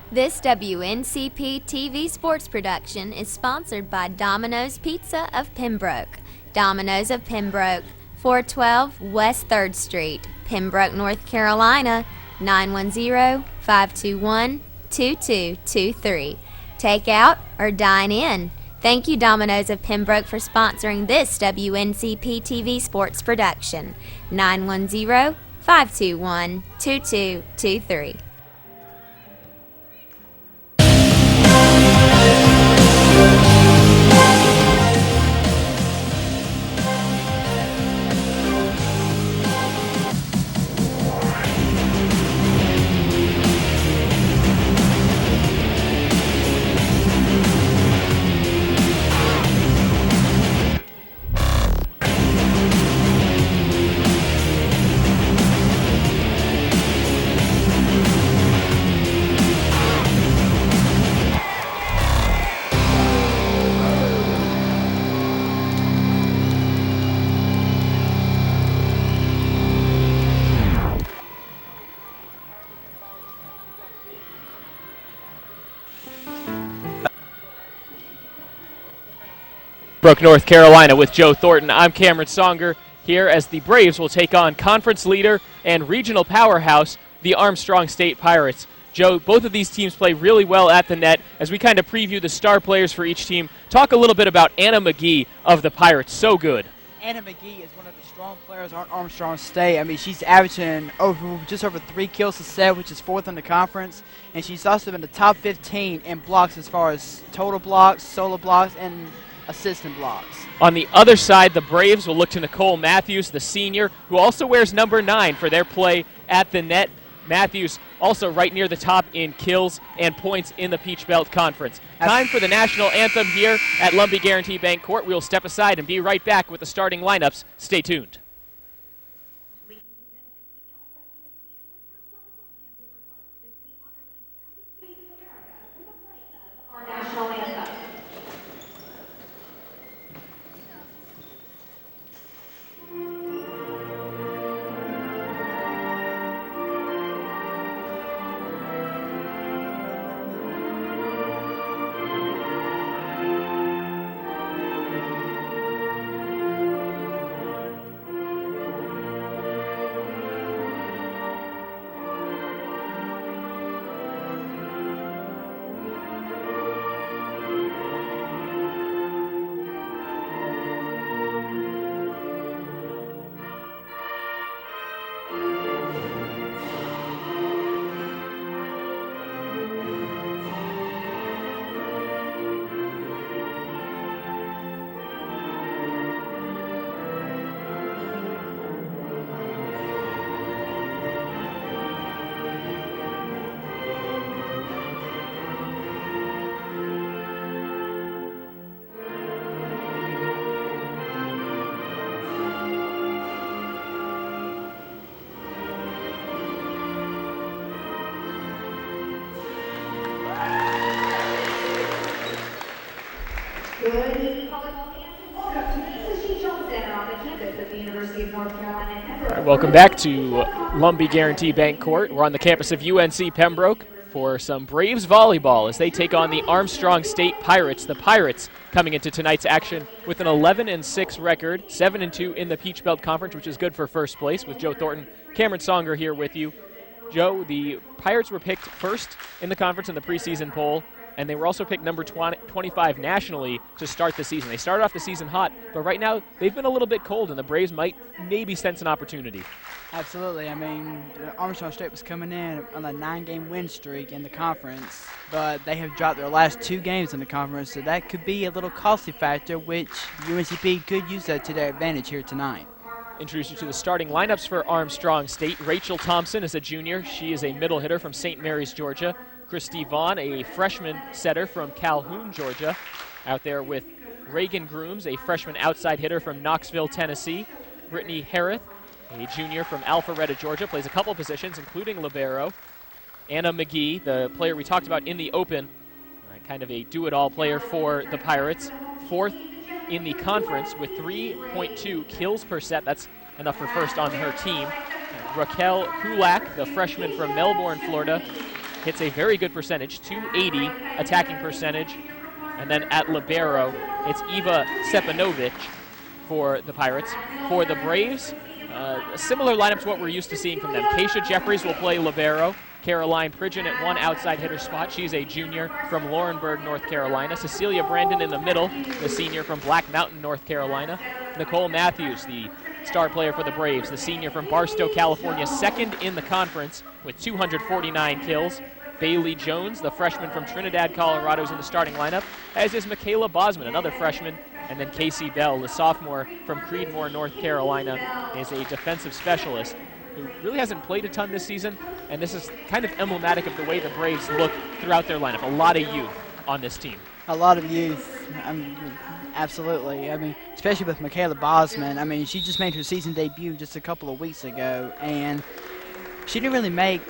This WNCP TV sports production is sponsored by Domino's Pizza of Pembroke. Domino's of Pembroke, 412 West 3rd Street, Pembroke, North Carolina, 910-521-2223. Take out or dine in. Thank you, Domino's of Pembroke, for sponsoring this WNCP TV sports production. 910-521-2223. Pembroke, North Carolina with Joe Thornton. I'm Cameron Songer here as the Braves will take on conference leader and regional powerhouse, the Armstrong State Pirates. Joe, both of these teams play really well at the net. As we kind of preview the star players for each team, talk a little bit about Anna McGee of the Pirates. So good. Anna McGee is one of the strong players on Armstrong State. I mean, she's averaging just over 3 kills a set, which is 4th in the conference. And she's also been the top 15 in blocks as far as total blocks, solo blocks, and assistant blocks. On the other side, the Braves will look to Nicole Matthews, the senior, who also wears number 9 for their play at the net. Matthews also right near the top in kills and points in the Peach Belt Conference. Time for the national anthem here at Lumbee Guarantee Bank Court. We'll step aside and be right back with the starting lineups. Stay tuned. Our national anthem. Good evening, volleyball fans, and welcome to the Showdown Center on the campus of the University of North Carolina. All right, welcome back to Lumbee Guarantee Bank Court. We're on the campus of UNC Pembroke for some Braves volleyball as they take on the Armstrong State Pirates. The Pirates coming into tonight's action with an 11-6 record, 7-2 in the Peach Belt Conference, which is good for first place with Joe Thornton. Cameron Songer here with you. Joe, the Pirates were picked first in the conference in the preseason poll, and they were also picked number 25 nationally to start the season. They started off the season hot, but right now they've been a little bit cold, and the Braves might maybe sense an opportunity. Absolutely. I mean, Armstrong State was coming in on a 9-game win streak in the conference, but they have dropped their last 2 games in the conference, so that could be a little costly factor, which UNCP could use that to their advantage here tonight. Introduce you to the starting lineups for Armstrong State. Rachel Thompson is a junior. She is a middle hitter from St. Mary's, Georgia. Christy Vaughn, a freshman setter from Calhoun, Georgia. Out there with Reagan Grooms, a freshman outside hitter from Knoxville, Tennessee. Brittany Harris, a junior from Alpharetta, Georgia, plays a couple positions, including libero. Anna McGee, the player we talked about in the Open, kind of a do-it-all player for the Pirates. 4th in the conference with 3.2 kills per set. That's enough for first on her team. Raquel Kulak, the freshman from Melbourne, Florida, hits a very good percentage, 280 attacking percentage. And then at libero, it's Eva Stepanovic for the Pirates. For the Braves, a similar lineup to what we're used to seeing from them. Keisha Jeffries will play libero. Caroline Pridgeon at one outside hitter spot. She's a junior from Laurinburg, North Carolina. Cecilia Brandon in the middle, the senior from Black Mountain, North Carolina. Nicole Matthews, the star player for the Braves, the senior from Barstow, California, second in the conference with 249 kills. Bailey Jones, the freshman from Trinidad, Colorado, is in the starting lineup, as is Michaela Bosman, another freshman. And then Casey Bell, the sophomore from Creedmoor, North Carolina, is a defensive specialist who really hasn't played a ton this season, and this is kind of emblematic of the way the Braves look throughout their lineup. A lot of youth on this team. A lot of youth, absolutely. I mean, especially with Michaela Bosman. I mean, she just made her season debut just a couple of weeks ago, and she didn't really make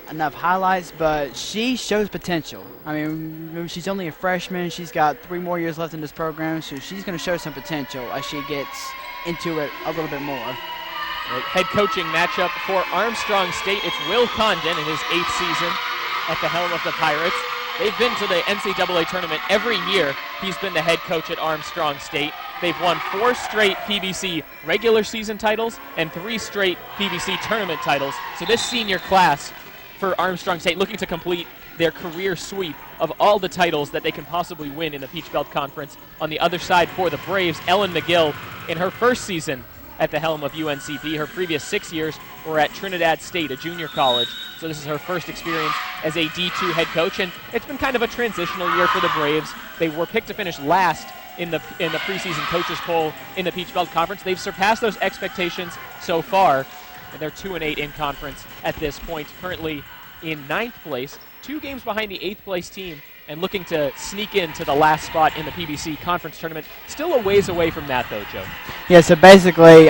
enough highlights, but she shows potential. I mean, she's only a freshman. She's got 3 more years left in this program, so she's going to show some potential as she gets into it a little bit more. Head coaching matchup for Armstrong State. It's Will Condon in his 8th season at the helm of the Pirates. They've been to the NCAA tournament every year. He's been the head coach at Armstrong State. They've won 4 straight PBC regular season titles and 3 straight PBC tournament titles. So this senior class for Armstrong State looking to complete their career sweep of all the titles that they can possibly win in the Peach Belt Conference. On the other side for the Braves, Ellen McGill in her first season at the helm of UNCP. Her previous 6 years were at Trinidad State, a junior college. So this is her first experience as a D2 head coach, and it's been kind of a transitional year for the Braves. They were picked to finish last in the preseason coaches poll in the Peach Belt Conference. They've surpassed those expectations so far, and they're 2-8 in conference at this point, currently in 9th place, 2 games behind the 8th place team, and looking to sneak into the last spot in the PBC conference tournament. Still a ways away from that, though, Joe. Yeah, so basically,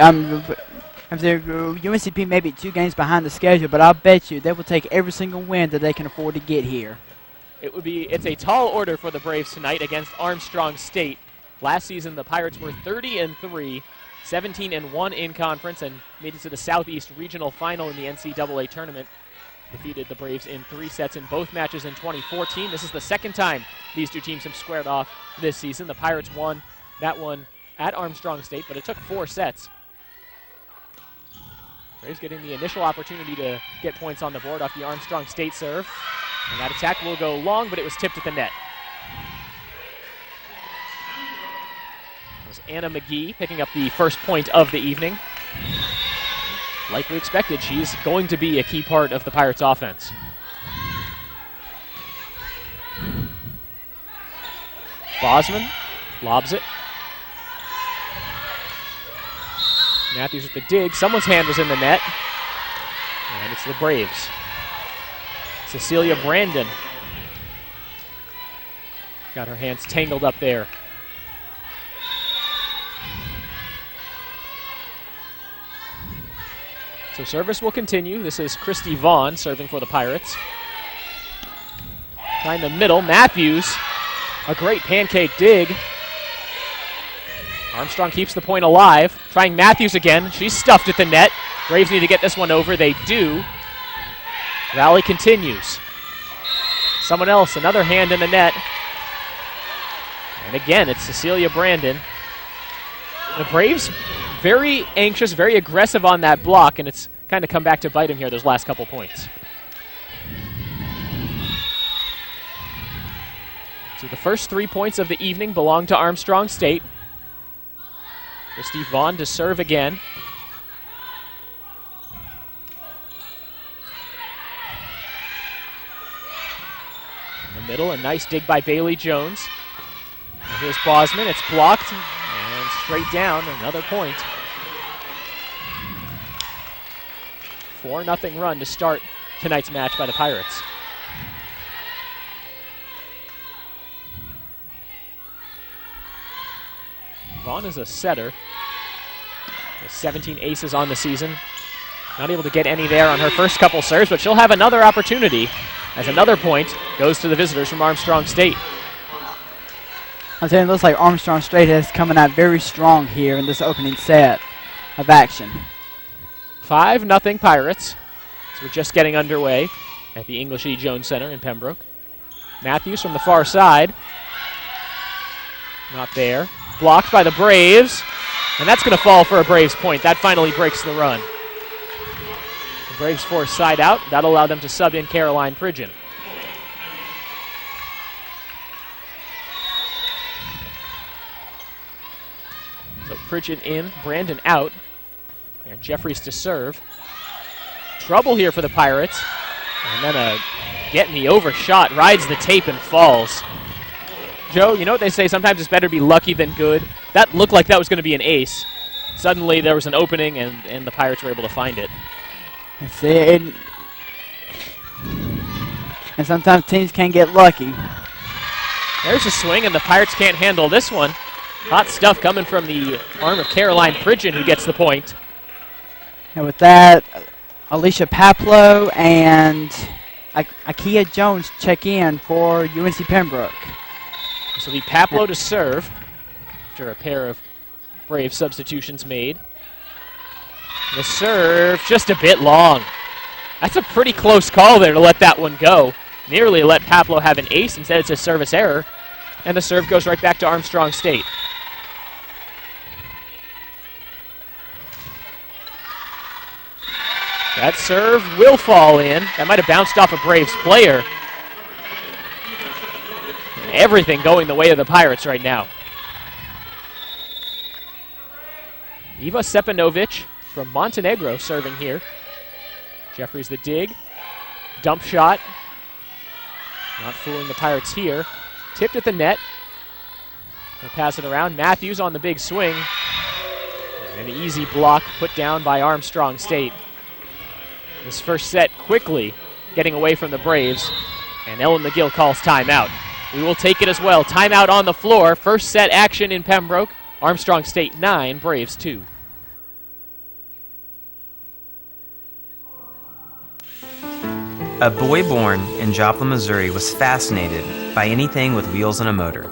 UNCP may be 2 games behind the schedule, but I'll bet you they will take every single win that they can afford to get here. It's a tall order for the Braves tonight against Armstrong State. Last season, the Pirates were 30-3, 17-1 in conference, and made it to the Southeast Regional Final in the NCAA tournament. Defeated the Braves in 3 sets in both matches in 2014. This is the second time these 2 teams have squared off this season. The Pirates won that one at Armstrong State, but it took 4 sets. Braves getting the initial opportunity to get points on the board off the Armstrong State serve. And that attack will go long, but it was tipped at the net. It was Anna McGee picking up the first point of the evening. Like we expected, she's going to be a key part of the Pirates' offense. Bosman lobs it. Matthews with the dig. Someone's hand was in the net. And it's the Braves. Cecilia Brandon got her hands tangled up there. So service will continue. This is Christy Vaughn serving for the Pirates. Trying the middle, Matthews, a great pancake dig. Armstrong keeps the point alive. Trying Matthews again. She's stuffed at the net. Braves need to get this one over. They do. Rally continues. Someone else, another hand in the net. And again, it's Cecilia Brandon. The Braves very anxious, very aggressive on that block, and it's kind of come back to bite him here those last couple points. So the first 3 points of the evening belong to Armstrong State. Christy Vaughn to serve again. In the middle, a nice dig by Bailey Jones. And here's Bosman, it's blocked, and straight down, another point. 4-0 run to start tonight's match by the Pirates. Vaughn is a setter. With 17 aces on the season. Not able to get any there on her first couple serves, but she'll have another opportunity as another point goes to the visitors from Armstrong State. I'm saying it looks like Armstrong State is coming out very strong here in this opening set of action. 5-0 Pirates. So we're just getting underway. at the English E. Jones Center in Pembroke. Matthews from the far side. Not there. Blocked by the Braves. And that's going to fall for a Braves point. That finally breaks the run. The Braves force side out. That'll allow them to sub in Caroline Pridgeon. So Pridgeon in, Brandon out, and Jeffries to serve. Trouble here for the Pirates. And then a getting the overshot, rides the tape and falls. Joe, you know what they say, sometimes it's better to be lucky than good. That looked like that was going to be an ace. Suddenly there was an opening and the Pirates were able to find it. That's it. And sometimes teams can't get lucky. There's a swing, and the Pirates can't handle this one. Hot stuff coming from the arm of Caroline Pridgeon, who gets the point. And with that, Alicia Paplow and Akia Jones check in for UNC Pembroke. So the Paplow to serve after a pair of Brave substitutions made. The serve just a bit long. That's a pretty close call there to let that one go. Nearly let Paplow have an ace. Instead, it's a service error. And the serve goes right back to Armstrong State. That serve will fall in. That might have bounced off a Braves player. Everything going the way of the Pirates right now. Iva Sepanovic from Montenegro serving here. Jeffries the dig. Dump shot. Not fooling the Pirates here. Tipped at the net. They'll pass it around. Matthews on the big swing. And an easy block put down by Armstrong State. This first set quickly getting away from the Braves. And Ellen McGill calls timeout. We will take it as well. Timeout on the floor. First set action in Pembroke. Armstrong State 9, Braves 2. A boy born in Joplin, Missouri was fascinated by anything with wheels and a motor.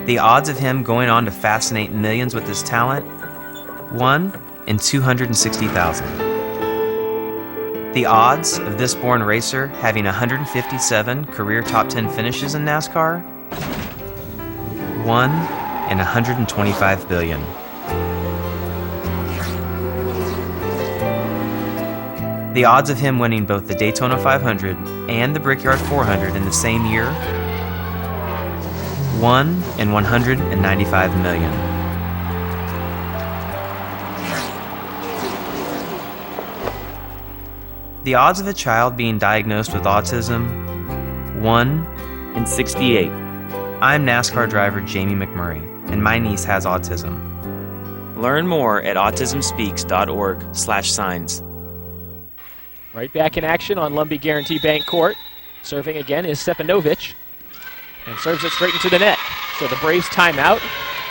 The odds of him going on to fascinate millions with his talent, 1 in 260,000. The odds of this born racer having 157 career top 10 finishes in NASCAR, 1 in 125 billion. The odds of him winning both the Daytona 500 and the Brickyard 400 in the same year, 1 in 195 million. The odds of a child being diagnosed with autism, 1 in 68. I'm NASCAR driver Jamie McMurray, and my niece has autism. Learn more at autismspeaks.org/signs. Right back in action on Lumbee Guarantee Bank Court. Serving again is Sepanovic. And serves it straight into the net. So the Braves timeout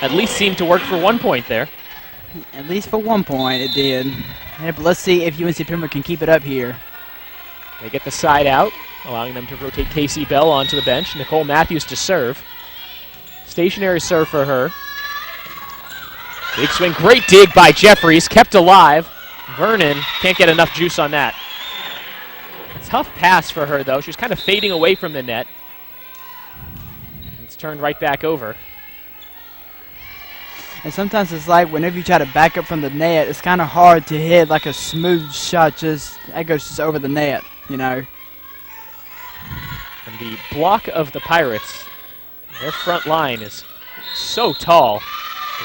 at least seemed to work for 1 point there. At least for 1 point it did. Yeah, but let's see if UNC Pembroke can keep it up here. They get the side out, allowing them to rotate Casey Bell onto the bench. Nicole Matthews to serve. Stationary serve for her. Big swing, great dig by Jeffries, kept alive. Vernon can't get enough juice on that. A tough pass for her, though. She was kind of fading away from the net. It's turned right back over. And sometimes it's like whenever you try to back up from the net, it's kind of hard to hit like a smooth shot. That goes just over the net, you know. And the block of the Pirates, their front line is so tall.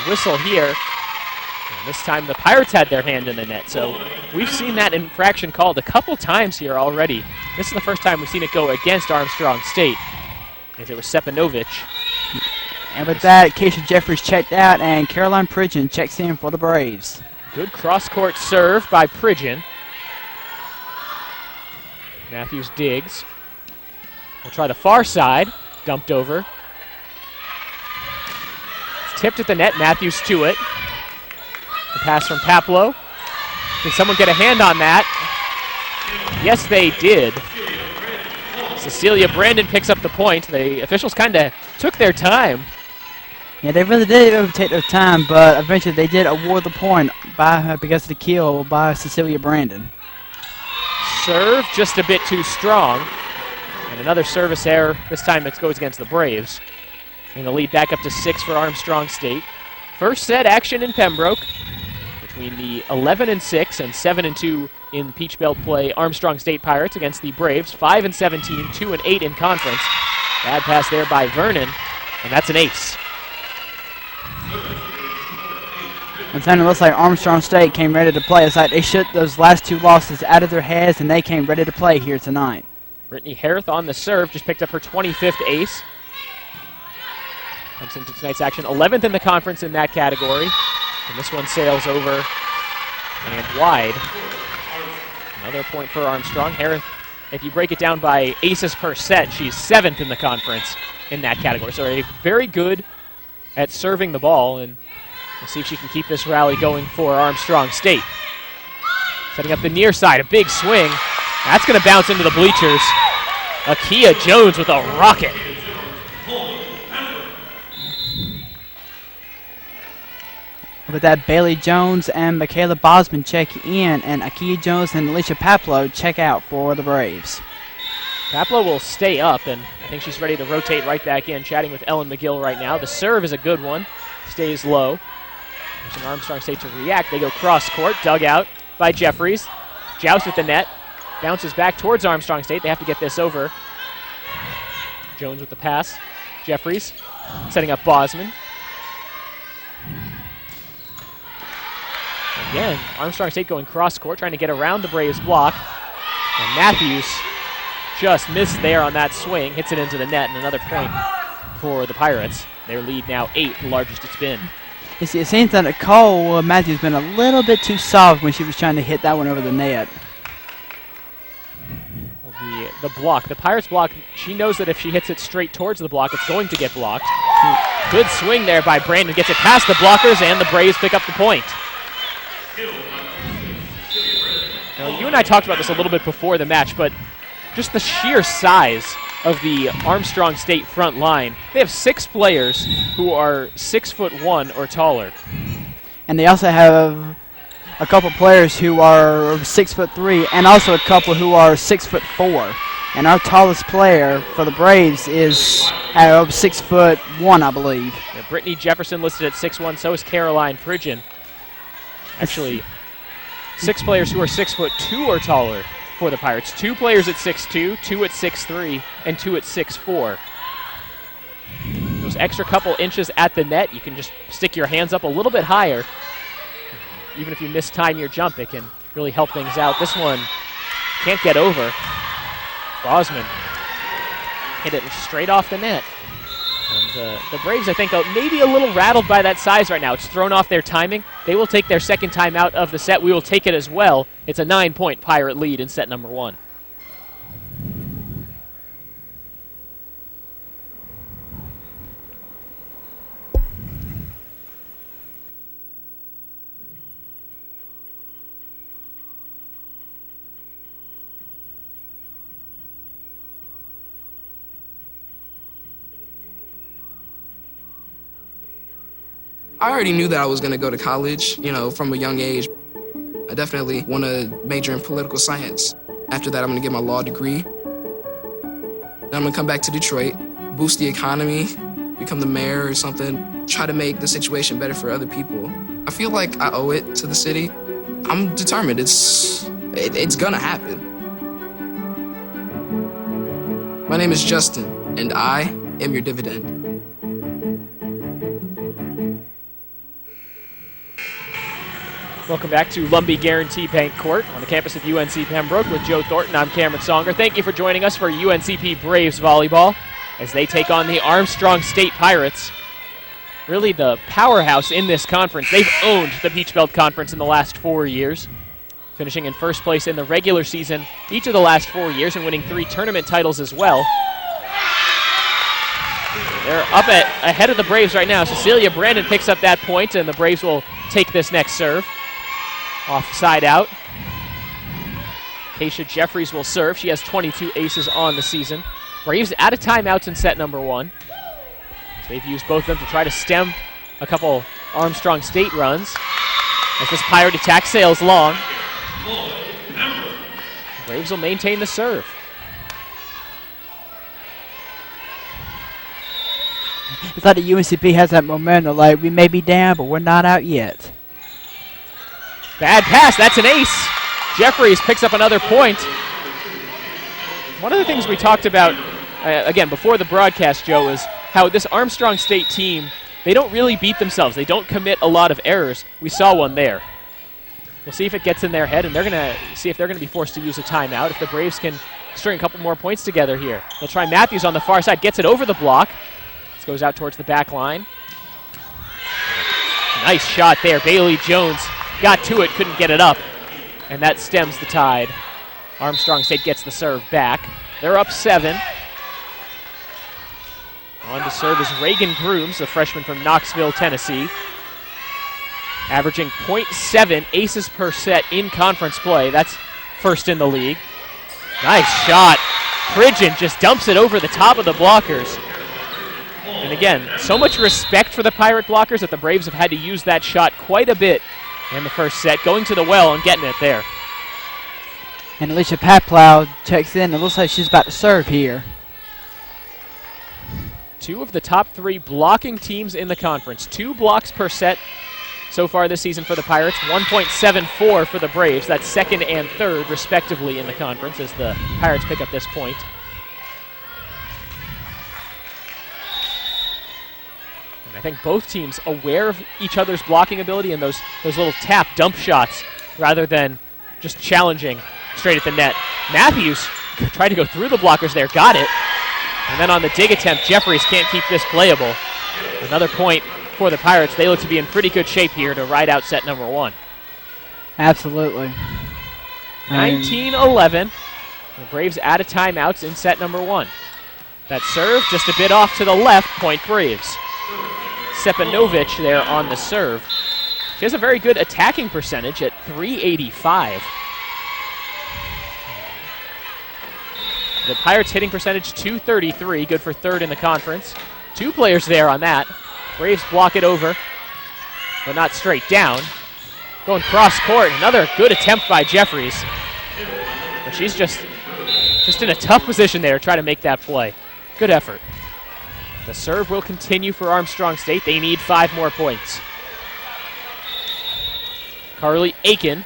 The whistle here. And this time the Pirates had their hand in the net. So we've seen that infraction called a couple times here already. This is the first time we've seen it go against Armstrong State, as it was Sepanovic. And with that, Keisha Jeffries checked out, and Caroline Pridgeon checks in for the Braves. Good cross-court serve by Pridgeon. Matthews digs. We'll try the far side. Dumped over. It's tipped at the net. Matthews to it. The pass from Paplow. Did someone get a hand on that? Yes, they did. Cecilia Brandon picks up the point. The officials kind of took their time. Yeah, they really did take their time, but eventually they did award the point because of the kill by Cecilia Brandon. serve just a bit too strong. And another service error. This time it goes against the Braves. And the lead back up to 6 for Armstrong State. First set action in Pembroke between the 11-6 and 7-2 in Peach Belt play Armstrong State Pirates against the Braves. 5-17, 2-8 in conference. Bad pass there by Vernon, and that's an ace. And then it looks like Armstrong State came ready to play. It's like they shook those last 2 losses out of their heads, and they came ready to play here tonight. Brittany Harith on the serve, just picked up her 25th ace. Comes into tonight's action, 11th in the conference in that category. And this one sails over and wide. Another point for Armstrong. Harith, if you break it down by aces per set, she's 7th in the conference in that category. So very good at serving the ball, and we'll see if she can keep this rally going for Armstrong State. Setting up the near side, a big swing. That's going to bounce into the bleachers. Akia Jones with a rocket. With that, Bailey Jones and Michaela Bosman check in, and Akia Jones and Alicia Paplow check out for the Braves. Paplow will stay up, and I think she's ready to rotate right back in, chatting with Ellen McGill right now. The serve is a good one. Stays low. There's an Armstrong State to react. They go cross court, dug out by Jeffries. Joust at the net. Bounces back towards Armstrong State. They have to get this over. Jones with the pass. Jeffries setting up Bosman. Again, Armstrong State going cross court, trying to get around the Braves block. And Matthews just missed there on that swing, hits it into the net, and another point for the Pirates. Their lead now 8, the largest it's been. It seems that Nicole Matthews been a little bit too soft when she was trying to hit that one over the net. The block, the Pirates block, she knows that if she hits it straight towards the block, it's going to get blocked. Good swing there by Brandon, gets it past the blockers, and the Braves pick up the point. Now, you and I talked about this a little bit before the match, but just the sheer size of the Armstrong State front line. They have 6 players who are 6'1" or taller. And they also have a couple players who are 6'3", and also a couple who are 6'4". And our tallest player for the Braves is 6'1", I believe. Yeah, Brittany Jefferson listed at 6'1", so is Caroline Pridgeon. Actually, 6 players who are 6'2" or taller for the Pirates. 2 players at 6'2", 2 at 6'3", and 2 at 6'4". Those extra couple inches at the net, you can just stick your hands up a little bit higher. Even if you mistime your jump, it can really help things out. This one can't get over. Bosman hit it straight off the net. And the Braves, I think, are maybe a little rattled by that size right now. It's thrown off their timing. They will take their second time out of the set. We will take it as well. It's a 9-point Pirate lead in set number 1. I already knew that I was going to go to college, from a young age. I definitely want to major in political science. After that, I'm going to get my law degree. Then I'm going to come back to Detroit, boost the economy, become the mayor or something, try to make the situation better for other people. I feel like I owe it to the city. I'm determined. It's going to happen. My name is Justin, and I am your dividend. Welcome back to Lumbee Guarantee Bank Court on the campus of UNC Pembroke with Joe Thornton. I'm Cameron Songer. Thank you for joining us for UNCP Braves volleyball as they take on the Armstrong State Pirates. Really the powerhouse in this conference. They've owned the Peach Belt Conference in the last 4 years, finishing in first place in the regular season each of the last 4 years and winning 3 tournament titles as well. They're up ahead of the Braves right now. Cecilia Brandon picks up that point, and the Braves will take this next serve. Off side out. Keisha Jeffries will serve. She has 22 aces on the season. Braves out of timeouts in set number 1. They've used both of them to try to stem a couple Armstrong State runs. As this Pirate attack sails long. Braves Braves will maintain the serve. It's like the UNCP has that momentum, like we may be down, but we're not out yet. Bad pass, that's an ace. Jeffries picks up another point. One of the things we talked about, again, before the broadcast, Joe, is how this Armstrong State team, they don't really beat themselves. They don't commit a lot of errors. We saw one there. We'll see if it gets in their head, and they're going to see if they're going to be forced to use a timeout, if the Braves can string a couple more points together here. They'll try Matthews on the far side, gets it over the block. This goes out towards the back line. Nice shot there. Bailey Jones got to it, couldn't get it up, and that stems the tide. Armstrong State gets the serve back. They're up 7. On to serve is Reagan Grooms, the freshman from Knoxville, Tennessee. Averaging .7 aces per set in conference play. That's first in the league. Nice shot. Pridgeon just dumps it over the top of the blockers. And again, so much respect for the Pirate blockers that the Braves have had to use that shot quite a bit in the first set, going to the well and getting it there. And Alicia Paplow checks in. It looks like she's about to serve here. 2 of the top 3 blocking teams in the conference. 2 blocks per set so far this season for the Pirates. 1.74 for the Braves. That's second and third, respectively, in the conference as the Pirates pick up this point. And I think both teams aware of each other's blocking ability and those little tap dump shots rather than just challenging straight at the net. Matthews tried to go through the blockers there, got it. And then on the dig attempt, Jeffries can't keep this playable. Another point for the Pirates. They look to be in pretty good shape here to ride out set number 1. Absolutely. 19-11. The Braves out of timeouts in set number 1. That serve just a bit off to the left, point Braves. Sepanovic there on the serve. She has a very good attacking percentage at .385. The Pirates hitting percentage .233, good for third in the conference. 2 players there on that. Braves block it over, but not straight down. Going cross court, another good attempt by Jeffries. But she's just in a tough position there to try to make that play. Good effort. The serve will continue for Armstrong State. They need 5 more points. Carly Aiken,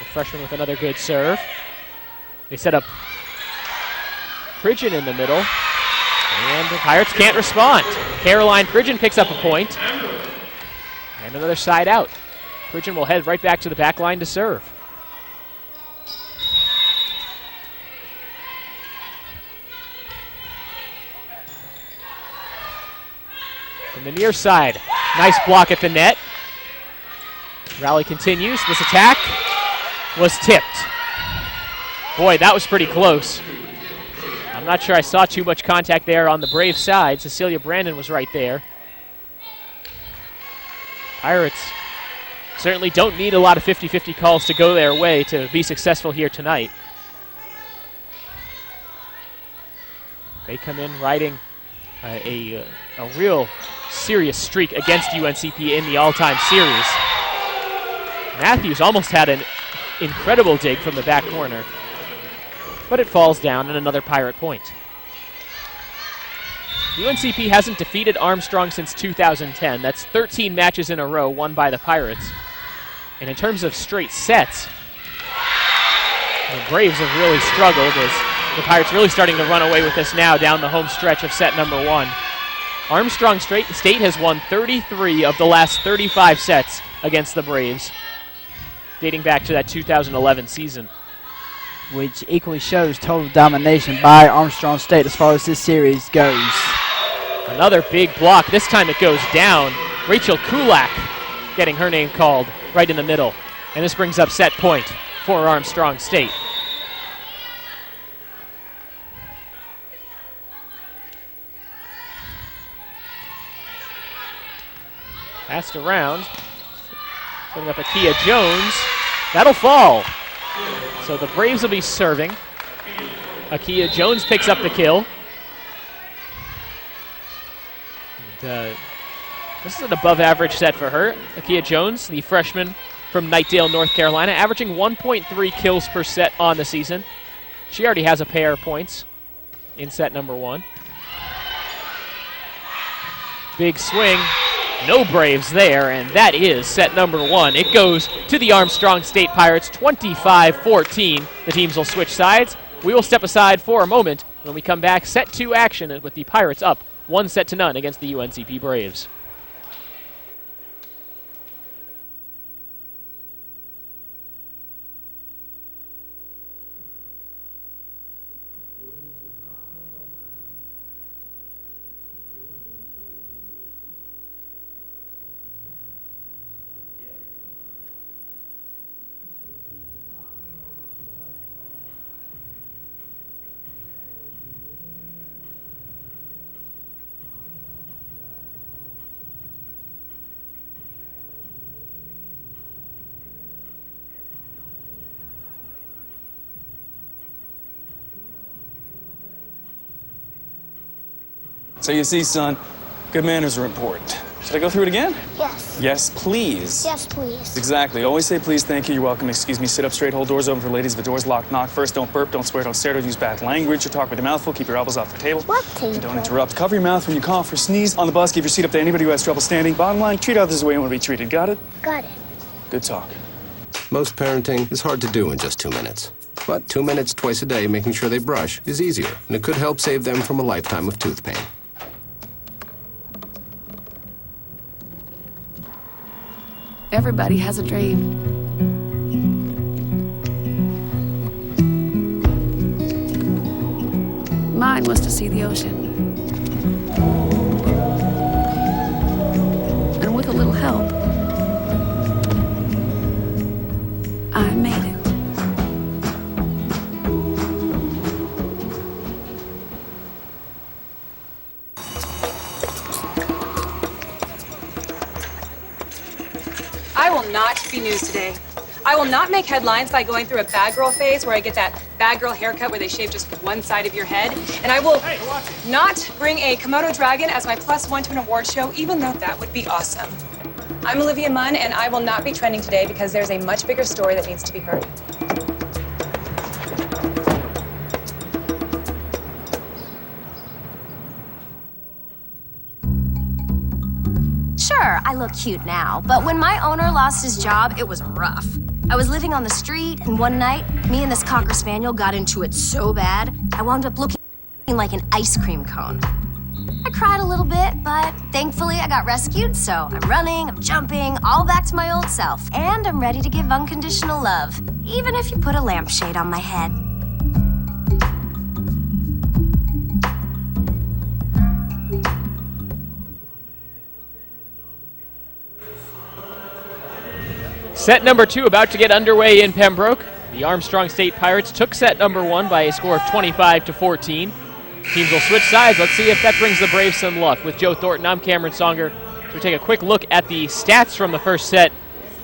the freshman with another good serve. They set up Pridgeon in the middle, and the Pirates can't respond. Caroline Pridgeon picks up a point, and another side out. Pridgeon will head right back to the back line to serve. From the near side, nice block at the net. Rally continues. This attack was tipped. Boy, that was pretty close. I'm not sure I saw too much contact there on the Braves side. Cecilia Brandon was right there. Pirates certainly don't need a lot of 50-50 calls to go their way to be successful here tonight. They come in riding a real serious streak against UNCP in the all-time series. Matthews almost had an incredible dig from the back corner, but it falls down and another Pirate point. UNCP hasn't defeated Armstrong since 2010. That's 13 matches in a row won by the Pirates. And in terms of straight sets, the Braves have really struggled as the Pirates really starting to run away with this now down the home stretch of set number 1. Armstrong State has won 33 of the last 35 sets against the Braves, dating back to that 2011 season. Which equally shows total domination by Armstrong State as far as this series goes. Another big block. This time it goes down. Rachel Kulak getting her name called right in the middle. And this brings up set point for Armstrong State. Passed around. Setting up Akia Jones. That'll fall. So the Braves will be serving. Akia Jones picks up the kill. And, this is an above-average set for her. Akia Jones, the freshman from Knightdale, North Carolina, averaging 1.3 kills per set on the season. She already has a pair of points in set number 1. Big swing, no Braves there, and that is set number 1. It goes to the Armstrong State Pirates, 25-14. The teams will switch sides. We will step aside for a moment. When we come back, set 2 action with the Pirates up 1-0 against the UNCP Braves. So you see, son, good manners are important. Should I go through it again? Yes. Yes, please. Yes, please. Exactly. Always say please, thank you, you're welcome, excuse me, sit up straight, hold doors open for ladies. If the door's locked, knock first, don't burp, don't swear, don't stare, don't use bad language, or talk with your mouth full, keep your elbows off the table. What table? Don't interrupt. Cover your mouth when you cough or sneeze. On the bus, give your seat up to anybody who has trouble standing. Bottom line, treat others the way you want to be treated. Got it? Got it. Good talk. Most parenting is hard to do in just 2 minutes. But 2 minutes twice a day making sure they brush is easier, and it could help save them from a lifetime of tooth pain. Everybody has a dream. Mine was to see the ocean. And with a little help, I made it. I will not be news today. I will not make headlines by going through a bad girl phase where I get that bad girl haircut where they shave just one side of your head. And I will not bring a Komodo dragon as my +1 to an award show, even though that would be awesome. I'm Olivia Munn, and I will not be trending today because there's a much bigger story that needs to be heard. Sure, I look cute now, but when my owner lost his job, it was rough. I was living on the street, and one night, me and this Cocker Spaniel got into it so bad, I wound up looking like an ice cream cone. I cried a little bit, but thankfully I got rescued, so I'm running, I'm jumping, all back to my old self. And I'm ready to give unconditional love, even if you put a lampshade on my head. Set number 2 about to get underway in Pembroke. The Armstrong State Pirates took set number 1 by a score of 25-14. Teams will switch sides. Let's see if that brings the Braves some luck. With Joe Thornton, I'm Cameron Songer. So we take a quick look at the stats from the first set.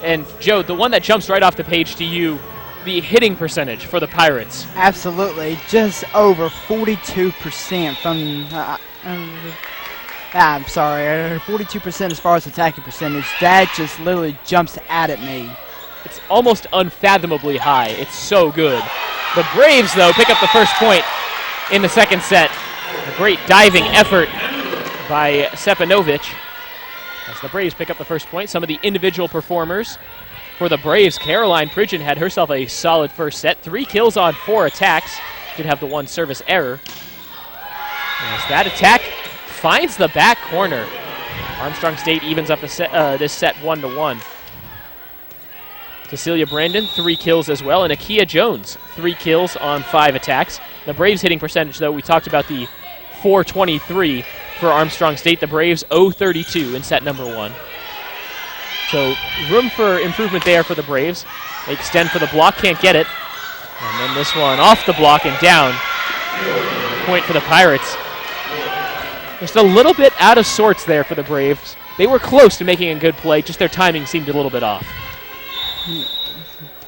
And Joe, the one that jumps right off the page to you, the hitting percentage for the Pirates. Absolutely, just over 42% from, I'm sorry, 42% as far as attacking percentage. That just literally jumps out at me. It's almost unfathomably high. It's so good. The Braves, though, pick up the first point in the second set. A great diving effort by Sepanovic. As the Braves pick up the first point, some of the individual performers for the Braves, Caroline Pridgeon had herself a solid first set. 3 kills on 4 attacks. Did have the 1 service error. As that attack finds the back corner. Armstrong State evens up the this set 1-1. Cecilia Brandon, 3 kills as well, and Akia Jones, 3 kills on 5 attacks. The Braves hitting percentage, though, we talked about the .423 for Armstrong State. The Braves 0.32 in set number 1. So room for improvement there for the Braves. They extend for the block, can't get it. And then this one off the block and down. Point for the Pirates. Just a little bit out of sorts there for the Braves. They were close to making a good play, just their timing seemed a little bit off.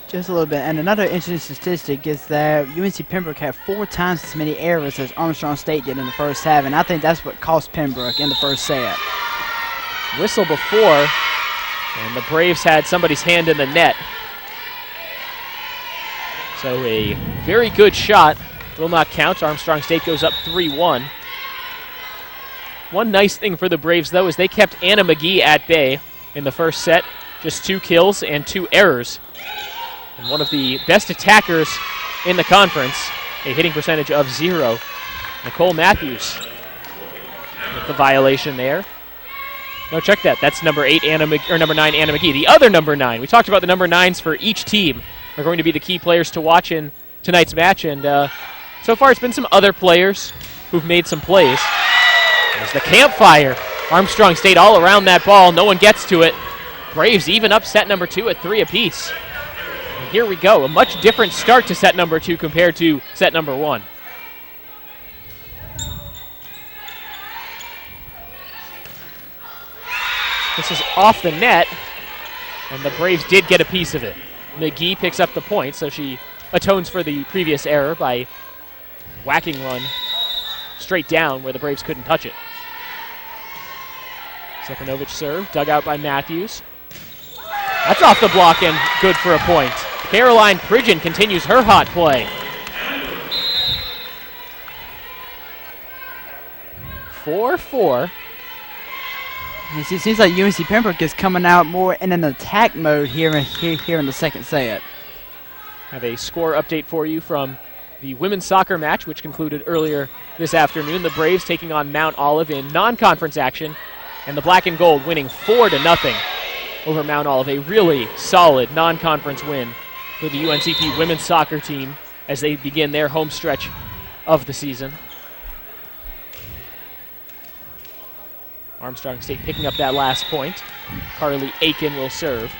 Just a little bit. And another interesting statistic is that UNC Pembroke had 4 times as many errors as Armstrong State did in the first half, and I think that's what cost Pembroke in the first set. Whistle before And the Braves had somebody's hand in the net. So a very good shot will not count. Armstrong State goes up 3-1. One nice thing for the Braves, though, is they kept Anna McGee at bay in the first set. Just 2 kills and 2 errors. And one of the best attackers in the conference, a hitting percentage of 0. Nicole Matthews with the violation there. No, check that. That's number 9 Anna McGee. The other number 9. We talked about the number 9s for each team are going to be the key players to watch in tonight's match, and so far it's been some other players who've made some plays. There's the campfire. Armstrong State all around that ball. No one gets to it. Braves even up set number 2 at 3 apiece. And here we go. A much different start to set number 2 compared to set number 1. This is off the net, and the Braves did get a piece of it. McGee picks up the point, so she atones for the previous error by whacking one straight down where the Braves couldn't touch it. Stepanovic serve, dug out by Matthews. That's off the block and good for a point. Caroline Pridgeon continues her hot play. 4-4. It seems like UNC Pembroke is coming out more in an attack mode here in the second set. Have a score update for you from the women's soccer match, which concluded earlier this afternoon. The Braves taking on Mount Olive in non-conference action, and the Black and Gold winning 4-0 over Mount Olive. A really solid non-conference win for the UNCP women's soccer team as they begin their home stretch of the season. Armstrong State picking up that last point. Carly Aiken will serve.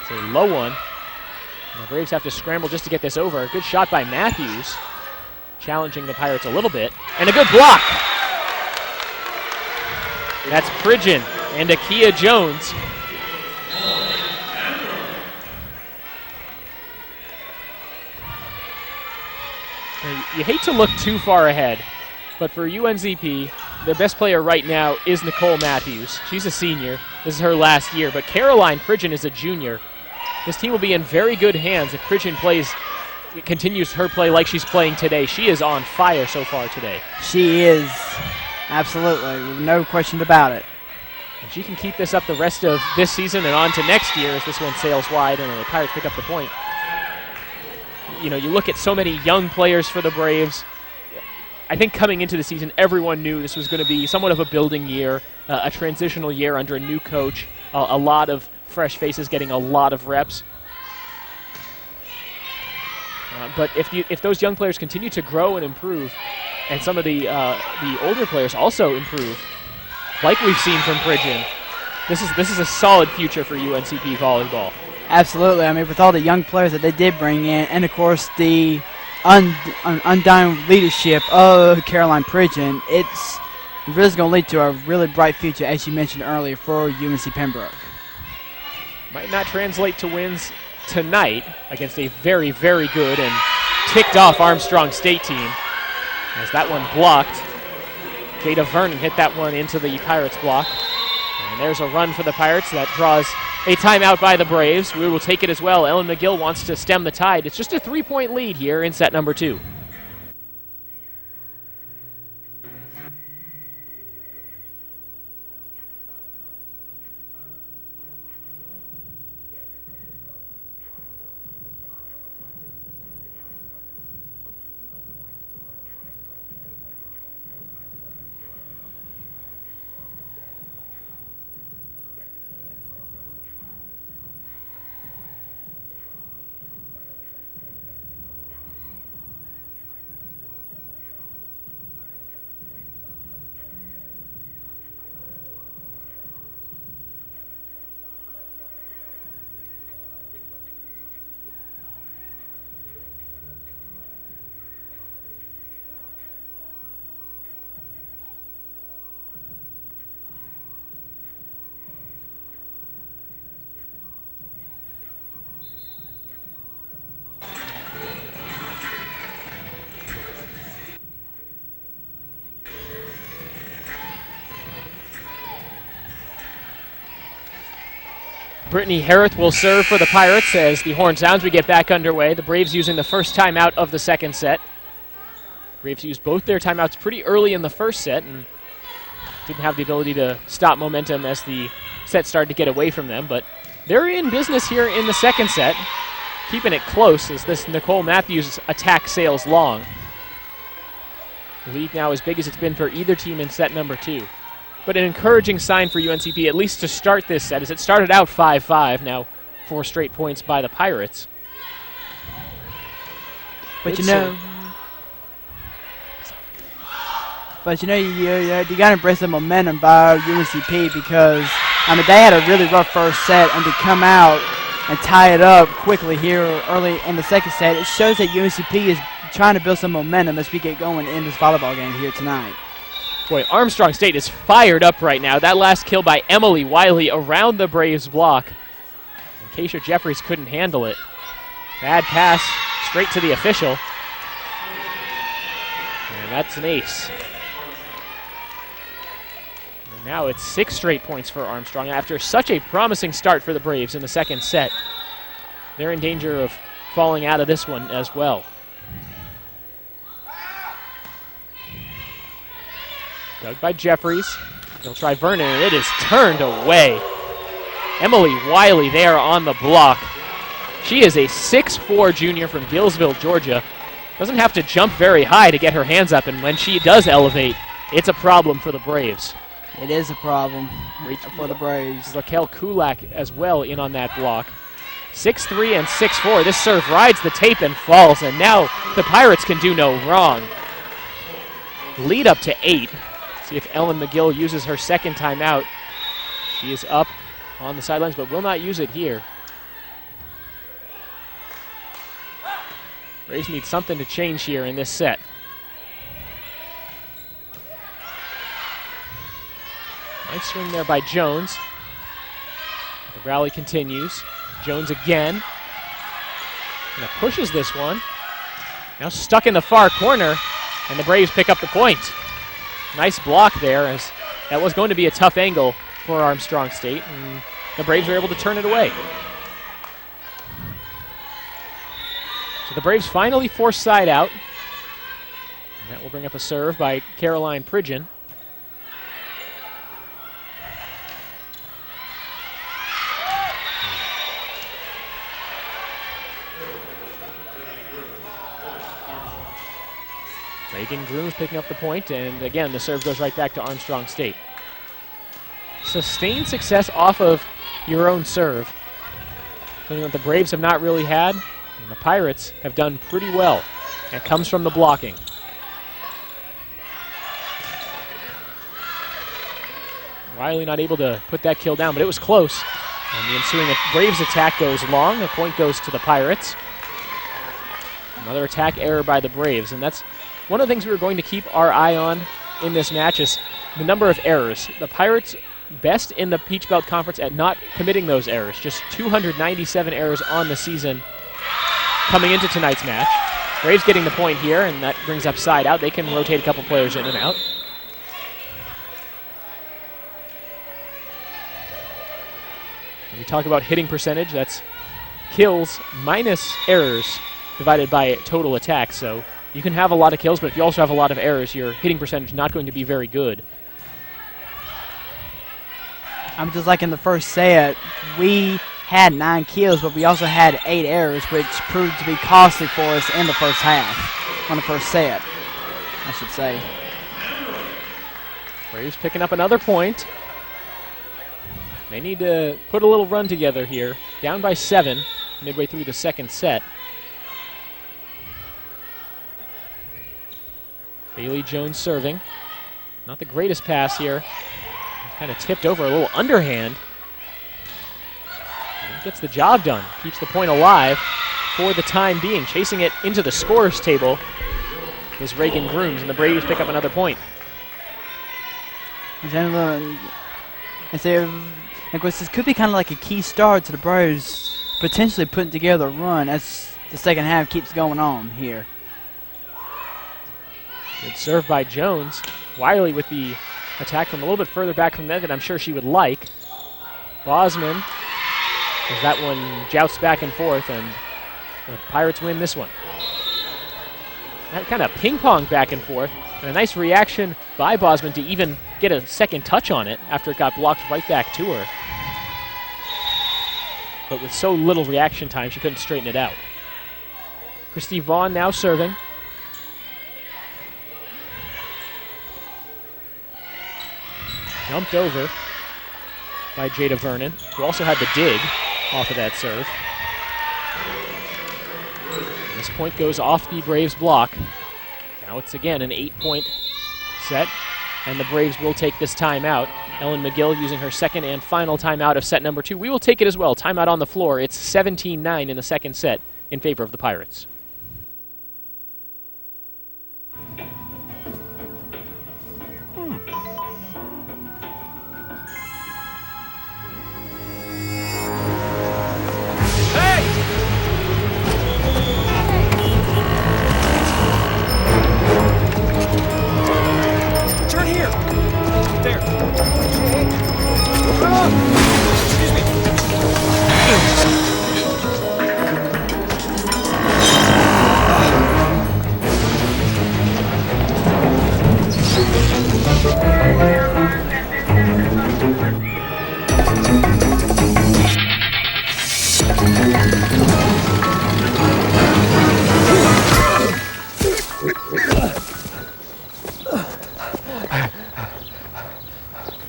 It's a low one. And the Braves have to scramble just to get this over. A good shot by Matthews, challenging the Pirates a little bit. And a good block. That's Pridgeon and Akia Jones. You hate to look too far ahead, but for UNCP, their best player right now is Nicole Matthews. She's a senior. This is her last year, but Caroline Pridgeon is a junior. This team will be in very good hands if Pridgeon continues her play like she's playing today. She is on fire so far today. She is, absolutely, no question about it. If she can keep this up the rest of this season and on to next year as this one sails wide and the Pirates pick up the point. You know, you look at so many young players for the Braves. I think coming into the season, everyone knew this was going to be somewhat of a building year, a transitional year under a new coach, a lot of fresh faces getting a lot of reps. But if those young players continue to grow and improve, and some of the older players also improve, like we've seen from Pridgeon, this is a solid future for UNCP volleyball. Absolutely. I mean, with all the young players that they did bring in, and of course the undying leadership of Caroline Pridgeon, it's really going to lead to a really bright future, as you mentioned earlier, for UNC Pembroke. Might not translate to wins tonight against a very, very good and ticked off Armstrong State team. As that one blocked, Jada Vernon hit that one into the Pirates block. And there's a run for the Pirates that draws a timeout by the Braves. We will take it as well. Ellen McGill wants to stem the tide. It's just a 3-point lead here in set number 2. Brittany Harrith will serve for the Pirates as the horn sounds. We get back underway. The Braves using the first timeout of the second set. Braves used both their timeouts pretty early in the first set and didn't have the ability to stop momentum as the set started to get away from them, but they're in business here in the second set, keeping it close as this Nicole Matthews attack sails long. The lead now as big as it's been for either team in set number 2. But an encouraging sign for UNCP, at least to start this set, as it started out 5-5, now 4 straight points by the Pirates. But you know, you got to embrace the momentum by UNCP because, I mean, they had a really rough first set, and to come out and tie it up quickly here early in the second set, it shows that UNCP is trying to build some momentum as we get going in this volleyball game here tonight. Boy, Armstrong State is fired up right now. That last kill by Emily Wiley around the Braves block. And Keisha Jeffries couldn't handle it. Bad pass straight to the official. And that's an ace. And now it's 6 straight points for Armstrong after such a promising start for the Braves in the second set. They're in danger of falling out of this one as well. Dug by Jeffries. They'll try Vernon, and it is turned away. Emily Wiley there on the block. She is a 6'4" junior from Gillsville, Georgia. Doesn't have to jump very high to get her hands up, and when she does elevate, it's a problem for the Braves. It is a problem for the Braves. Raquel Kulak as well in on that block. 6'3" and 6'4". This serve rides the tape and falls, and now the Pirates can do no wrong. Lead up to 8. See if Ellen McGill uses her second timeout. She is up on the sidelines, but will not use it here. Braves need something to change here in this set. Nice swing there by Jones. The rally continues. Jones again. And pushes this one. Now stuck in the far corner, and the Braves pick up the point. Nice block there, as that was going to be a tough angle for Armstrong State, and the Braves were able to turn it away. So the Braves finally force side out. And that will bring up a serve by Caroline Pridgeon. Reagan Grooms picking up the point, and again, the serve goes right back to Armstrong State. Sustained success off of your own serve. Something that the Braves have not really had, and the Pirates have done pretty well. And it comes from the blocking. Wiley not able to put that kill down, but it was close. And the ensuing Braves attack goes long. The point goes to the Pirates. Another attack error by the Braves, and that's one of the things we were going to keep our eye on in this match is the number of errors. The Pirates best in the Peach Belt Conference at not committing those errors. Just 297 errors on the season coming into tonight's match. Braves getting the point here, and that brings up side out. They can rotate a couple players in and out. When we talk about hitting percentage, that's kills minus errors divided by total attacks. So you can have a lot of kills, but if you also have a lot of errors, your hitting percentage is not going to be very good. I'm just like in the first set, we had 9 kills, but we also had 8 errors, which proved to be costly for us in the first half, on the first set, I should say. Braves picking up another point. They need to put a little run together here. Down by 7 midway through the second set. Bailey Jones serving. Not the greatest pass here. Kind of tipped over, a little underhand. And gets the job done. Keeps the point alive for the time being. Chasing it into the scorers table is Reagan Grooms, and the Braves pick up another point. And so, of course, this could be kind of like a key start to the Braves potentially putting together a run as the second half keeps going on here. Good serve by Jones. Wiley with the attack from a little bit further back from net than I'm sure she would like. Bosman as that one jousts back and forth, and the Pirates win this one. That kind of ping-pong back and forth, and a nice reaction by Bosman to even get a second touch on it after it got blocked right back to her. But with so little reaction time, she couldn't straighten it out. Christy Vaughn now serving. Dumped over by Jada Vernon, who also had the dig off of that serve. And this point goes off the Braves block. Now it's again an 8-point set, and the Braves will take this timeout. Ellen McGill using her second and final timeout of set number 2. We will take it as well. Timeout on the floor. It's 17-9 in the second set in favor of the Pirates.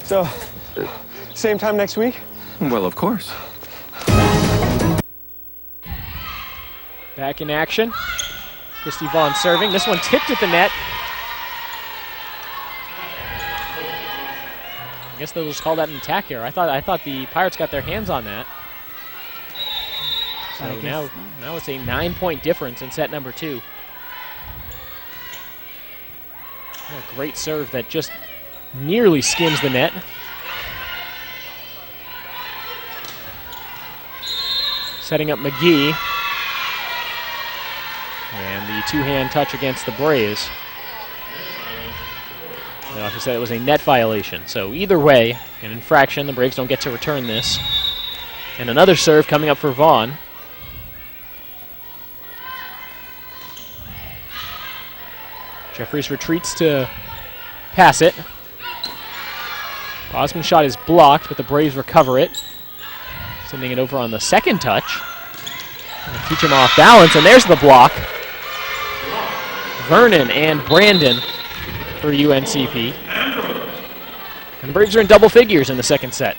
So, same time next week? Well, of course. Back in action. Christy Vaughn serving. This one tipped at the net. I guess they'll just call that an attack error. I thought the Pirates got their hands on that. So now it's a 9-point difference in set number 2. A great serve that just nearly skims the net. Setting up McGee. And the two-hand touch against the Braves. Like I said, it was a net violation. So either way, an infraction. The Braves don't get to return this. And another serve coming up for Vaughn. Jeffries retreats to pass it. Bosman's shot is blocked, but the Braves recover it. Sending it over on the second touch. Teach him off balance, and there's the block. Vernon and Brandon for UNCP. And the Braves are in double figures in the second set.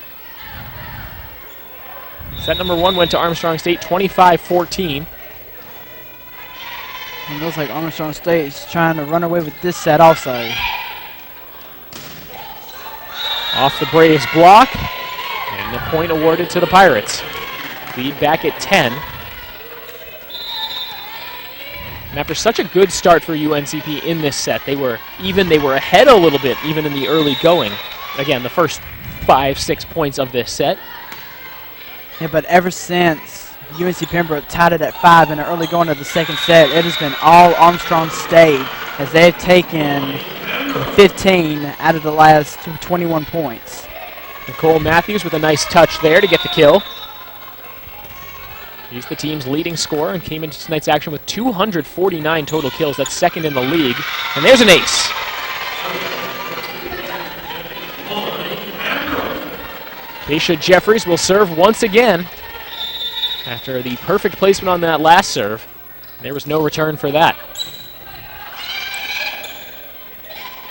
Set number 1 went to Armstrong State, 25-14. It looks like Armstrong State is trying to run away with this set also. Off the Braves block, and the point awarded to the Pirates. Lead back at 10. And after such a good start for UNCP in this set, they were ahead a little bit even in the early going. Again, the first 5-6 points of this set. Yeah, but ever since UNC Pembroke tied it at 5 in the early going of the second set, it has been all Armstrong State as they've taken 15 out of the last 21 points. Nicole Matthews with a nice touch there to get the kill. He's the team's leading scorer and came into tonight's action with 249 total kills. That's second in the league. And there's an ace. Keisha Jeffries will serve once again after the perfect placement on that last serve. There was no return for that.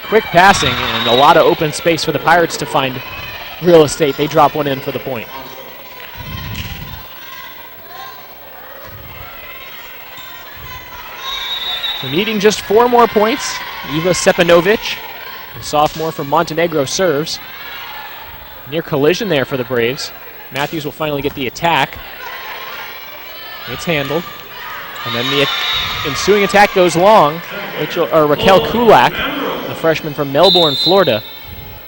Quick passing and a lot of open space for the Pirates to find real estate. They drop one in for the point. So needing just 4 more points, Eva Sepanovic, the sophomore from Montenegro, serves. Near collision there for the Braves. Matthews will finally get the attack. It's handled. And then the ensuing attack goes long. Raquel Kulak, a freshman from Melbourne, Florida,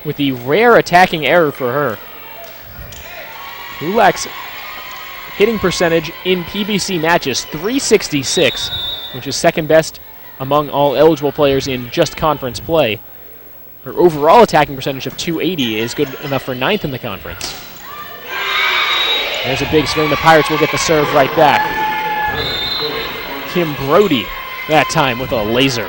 with the rare attacking error for her. Kulak's hitting percentage in PBC matches, .366, which is second best among all eligible players in just conference play. Her overall attacking percentage of .280 is good enough for 9th in the conference. There's a big swing. The Pirates will get the serve right back. Kim Brody that time with a laser.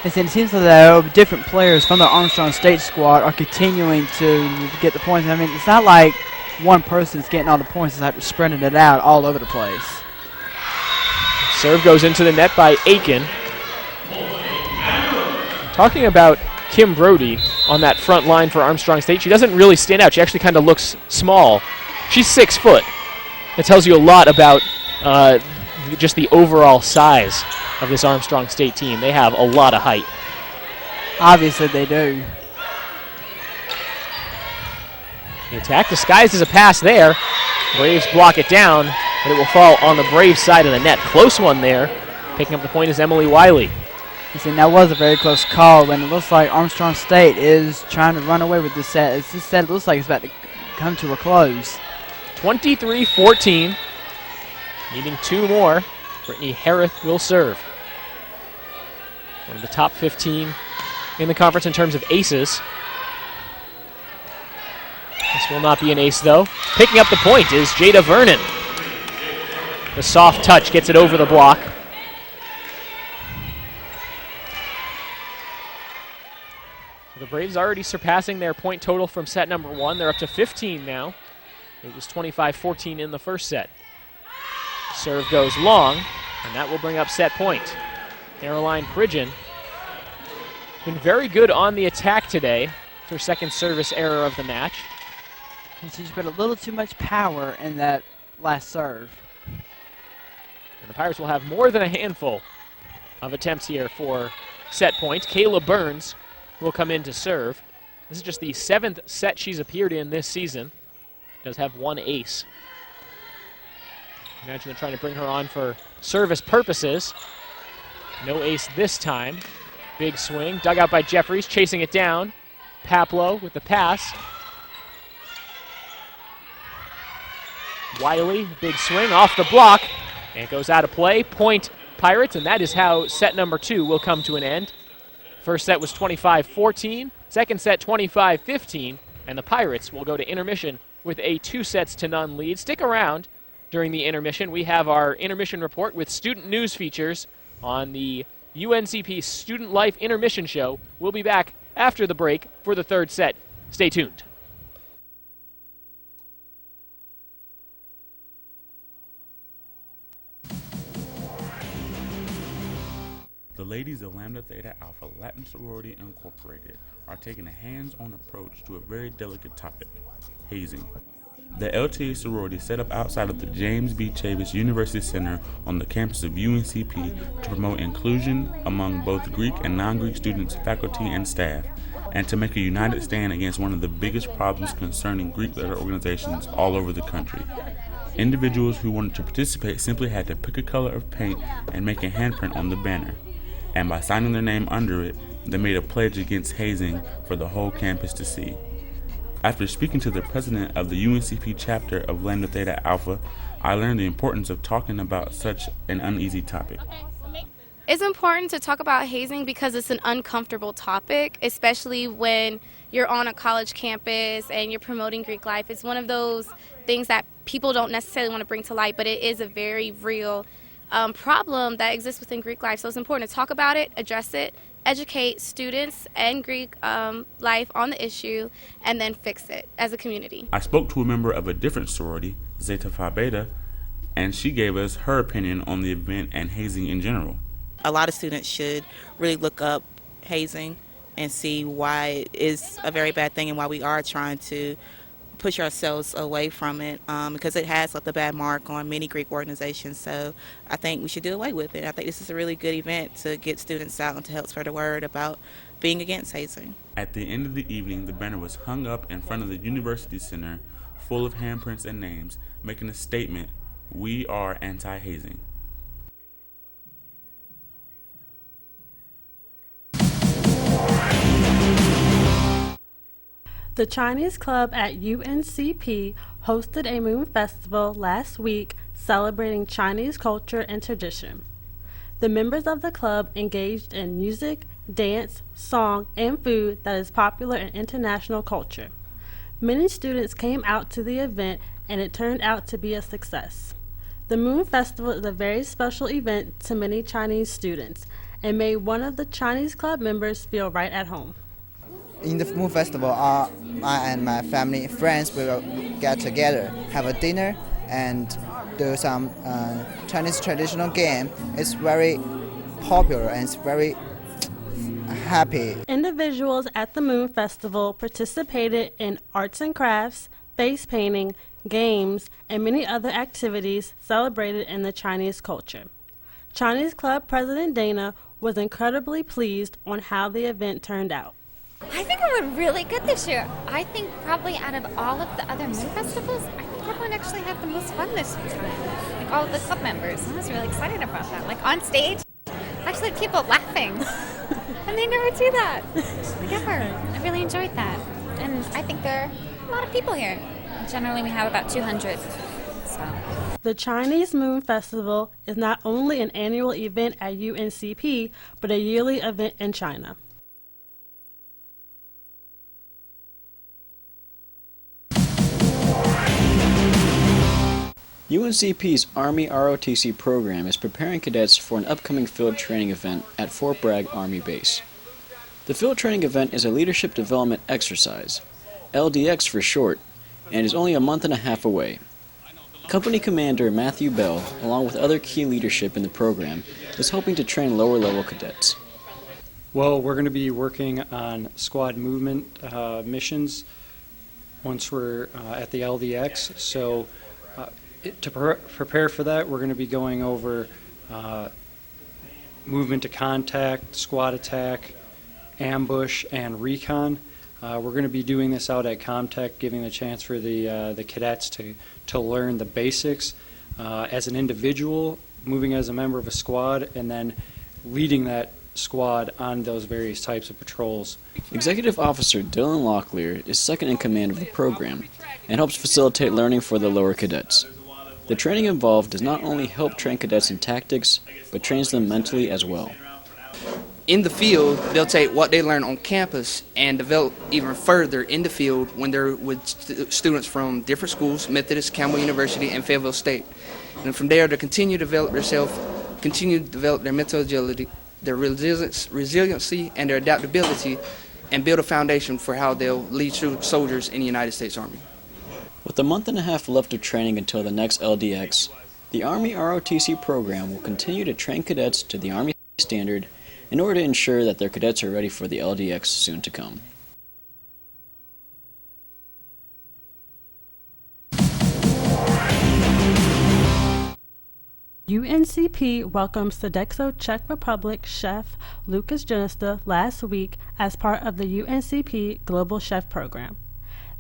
And it seems as though different players from the Armstrong State squad are continuing to get the points. I mean, it's not like one person's getting all the points. It's like spreading it out all over the place. Serve goes into the net by Aiken. Talking about Kim Brody on that front line for Armstrong State, she doesn't really stand out. She actually kind of looks small. She's 6 foot. It tells you a lot about just the overall size of this Armstrong State team. They have a lot of height. Obviously they do. The attack disguised as a pass there. Braves block it down, but it will fall on the Braves side of the net. Close one there. Picking up the point is Emily Wiley. And that was a very close call, and it looks like Armstrong State is trying to run away with this set. This set looks like it's about to come to a close. 23-14. Needing 2 more. Brittany Harith will serve. One of the top 15 in the conference in terms of aces. This will not be an ace, though. Picking up the point is Jada Vernon. The soft touch gets it over the block. The Braves already surpassing their point total from set number 1. They're up to 15 now. It was 25-14 in the first set. Serve goes long, and that will bring up set point. Caroline Pridgeon been very good on the attack today. It's her second service error of the match. And she's put a little too much power in that last serve. And the Pirates will have more than a handful of attempts here for set point. Kayla Burns will come in to serve. This is just the 7th set she's appeared in this season. Does have 1 ace. Imagine they're trying to bring her on for service purposes. No ace this time. Big swing, dug out by Jeffries, chasing it down. Paplow with the pass. Wiley, big swing off the block, and it goes out of play. Point Pirates, and that is how set number 2 will come to an end. First set was 25-14, second set 25-15, and the Pirates will go to intermission with a 2-0 lead. Stick around during the intermission. We have our intermission report with student news features on the UNCP Student Life Intermission Show. We'll be back after the break for the 3rd set. Stay tuned. The ladies of Lambda Theta Alpha Latin Sorority Incorporated are taking a hands-on approach to a very delicate topic, hazing. The LTA sorority set up outside of the James B. Chavis University Center on the campus of UNCP to promote inclusion among both Greek and non-Greek students, faculty, and staff, and to make a united stand against one of the biggest problems concerning Greek letter organizations all over the country. Individuals who wanted to participate simply had to pick a color of paint and make a handprint on the banner. And by signing their name under it, they made a pledge against hazing for the whole campus to see. After speaking to the president of the UNCP chapter of Lambda Theta Alpha, I learned the importance of talking about such an uneasy topic. It's important to talk about hazing because it's an uncomfortable topic, especially when you're on a college campus and you're promoting Greek life. It's one of those things that people don't necessarily want to bring to light, but it is a very real problem that exists within Greek life. So it's important to talk about it, address it, educate students and Greek life on the issue, and then fix it as a community. I spoke to a member of a different sorority, Zeta Phi Beta, and she gave us her opinion on the event and hazing in general. A lot of students should really look up hazing and see why it is a very bad thing and why we are trying to push ourselves away from it, because it has left a bad mark on many Greek organizations. So I think we should do away with it. I think this is a really good event to get students out and to help spread the word about being against hazing. At the end of the evening, the banner was hung up in front of the University Center, full of handprints and names, making a statement, "We are anti-hazing." The Chinese Club at UNCP hosted a moon festival last week celebrating Chinese culture and tradition. The members of the club engaged in music, dance, song, and food that is popular in international culture. Many students came out to the event and it turned out to be a success. The Moon Festival is a very special event to many Chinese students and made one of the Chinese club members feel right at home. In the Moon Festival, I and my family and friends will get together, have a dinner, and do some Chinese traditional game. It's very popular and it's very happy. Individuals at the Moon Festival participated in arts and crafts, face painting, games, and many other activities celebrated in the Chinese culture. Chinese Club President Dana was incredibly pleased on how the event turned out. I think it went really good this year. I think probably out of all of the other Moon Festivals, I think everyone actually had the most fun this time. Like all of the club members. I was really excited about that. Like on stage, actually people laughing. And they never do that. Like ever. I really enjoyed that. And I think there are a lot of people here. Generally we have about 200. So. The Chinese Moon Festival is not only an annual event at UNCP, but a yearly event in China. UNCP's Army ROTC program is preparing cadets for an upcoming field training event at Fort Bragg Army Base. The field training event is a leadership development exercise, LDX for short, and is only a month and a half away. Company Commander Matthew Bell, along with other key leadership in the program, is hoping to train lower-level cadets. Well, we're going to be working on squad movement missions once we're at the LDX, so to prepare for that, we're going to be going over movement to contact, squad attack, ambush, and recon. We're going to be doing this out at Comtech, giving the chance for the cadets to learn the basics as an individual, moving as a member of a squad, and then leading that squad on those various types of patrols. Executive Officer Dylan Locklear is second in command of the program and helps facilitate learning for the lower cadets. The training involved does not only help train cadets in tactics, but trains them mentally as well. In the field, they'll take what they learn on campus and develop even further in the field when they're with students from different schools, Methodist, Campbell University, and Fayetteville State. And from there, they'll continue to develop themselves, continue to develop their mental agility, their resiliency, and their adaptability, and build a foundation for how they'll lead soldiers in the United States Army. With a month and a half left of training until the next LDX, the Army ROTC program will continue to train cadets to the Army standard in order to ensure that their cadets are ready for the LDX soon to come. UNCP welcomed Sodexo Czech Republic chef Lucas Janista last week as part of the UNCP Global Chef Program.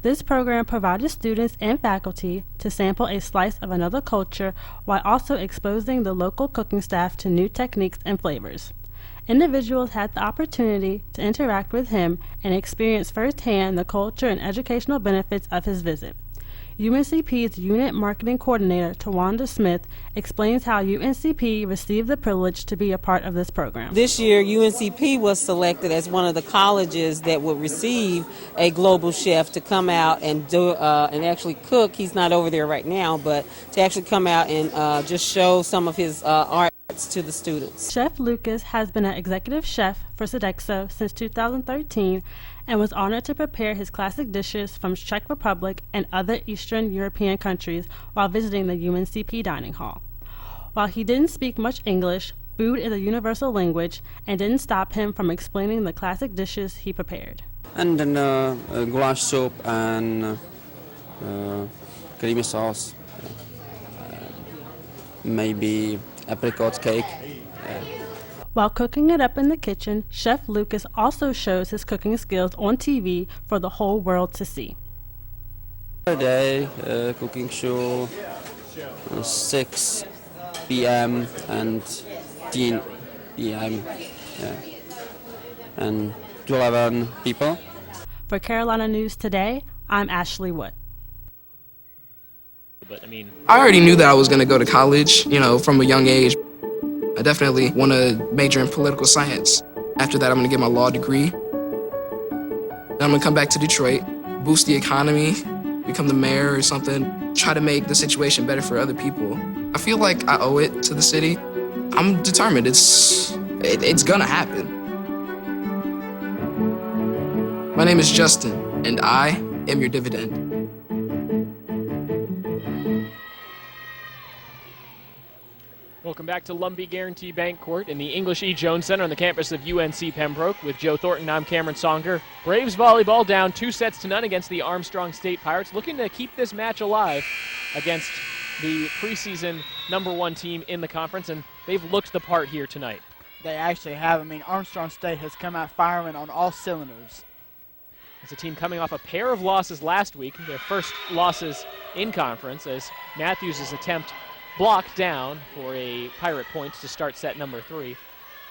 This program provided students and faculty to sample a slice of another culture while also exposing the local cooking staff to new techniques and flavors. Individuals had the opportunity to interact with him and experience firsthand the culture and educational benefits of his visit. UNCP's Unit Marketing Coordinator, Tawanda Smith, explains how UNCP received the privilege to be a part of this program. This year, UNCP was selected as one of the colleges that would receive a global chef to come out and do and actually cook. He's not over there right now, but to actually come out and just show some of his art to the students. Chef Lucas has been an executive chef for Sodexo since 2013 and was honored to prepare his classic dishes from Czech Republic and other Eastern European countries while visiting the UNCP dining hall. While he didn't speak much English, food is a universal language and didn't stop him from explaining the classic dishes he prepared. And then goulash soup and creamy sauce, maybe apricot cake. While cooking it up in the kitchen, Chef Lucas also shows his cooking skills on TV for the whole world to see. Today, cooking show 6 p.m. and 10 p.m. And 11 people. For Carolina News Today, I'm Ashley Wood. But I already knew that I was going to go to college, from a young age. I definitely want to major in political science. After that, I'm gonna get my law degree. Then I'm gonna come back to Detroit, boost the economy, become the mayor or something, try to make the situation better for other people. I feel like I owe it to the city. I'm determined. It's gonna happen. My name is Justin, and I am your dividend. Welcome back to Lumbee Guarantee Bank Court in the English E. Jones Center on the campus of UNC Pembroke. With Joe Thornton, I'm Cameron Songer. Braves volleyball down 2-0 against the Armstrong State Pirates, looking to keep this match alive against the preseason #1 team in the conference, and they've looked the part here tonight. They actually have. I mean, Armstrong State has come out firing on all cylinders. It's a team coming off a pair of losses last week, their first losses in conference, as Matthews' attempt blocked down for a Pirate point to start set number 3.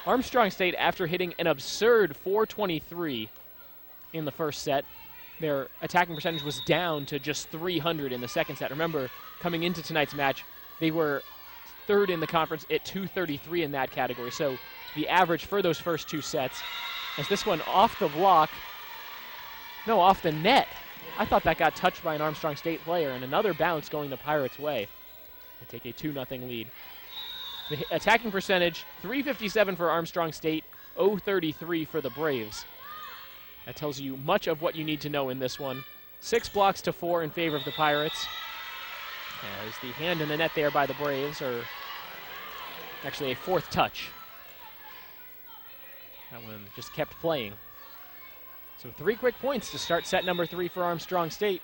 Armstrong State, after hitting an absurd 423 in the first set, their attacking percentage was down to just 300 in the second set. Remember, coming into tonight's match, they were third in the conference at 233 in that category. So the average for those first 2 sets, as this one off the block, no, off the net. I thought that got touched by an Armstrong State player, and another bounce going the Pirates' way. They take a 2-0 lead. The attacking percentage, 357 for Armstrong State, 033 for the Braves. That tells you much of what you need to know in this one. 6 blocks to 4 in favor of the Pirates. As the hand in the net there by the Braves, or actually a 4th touch. That one just kept playing. So 3 quick points to start set number 3 for Armstrong State.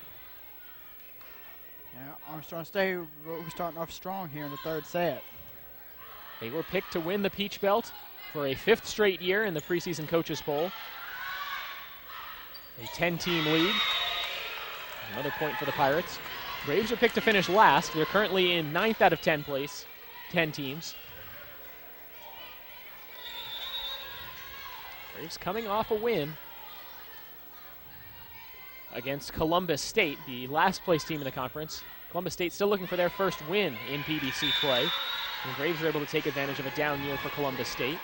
Yeah, Armstrong State we're starting off strong here in the 3rd set. They were picked to win the Peach Belt for a 5th straight year in the preseason Coaches Bowl. A 10-team lead. Another point for the Pirates. Braves are picked to finish last. They're currently in 9th out of 10 place, 10 teams. Braves coming off a win against Columbus State, the last place team in the conference. Columbus State still looking for their first win in PBC play. And the Braves are able to take advantage of a down year for Columbus State.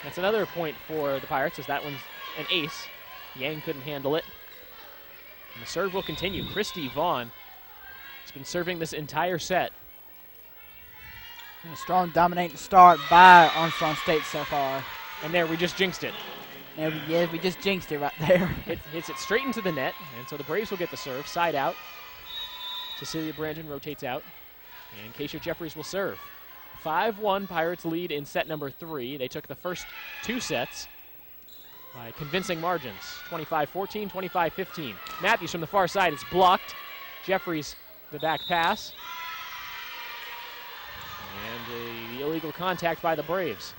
That's another point for the Pirates, as that one's an ace. Yang couldn't handle it. And the serve will continue. Christy Vaughn has been serving this entire set. And a strong dominating start by Armstrong State so far. And there, we just jinxed it. Yeah, we just jinxed it right there. It hits it straight into the net, and so the Braves will get the serve. Side out. Cecilia Brandon rotates out, and Keisha Jeffries will serve. 5-1 Pirates lead in set number 3. They took the first 2 sets by convincing margins, 25-14, 25-15. Matthews from the far side is blocked. Jeffries, the back pass. And the illegal contact by the Braves.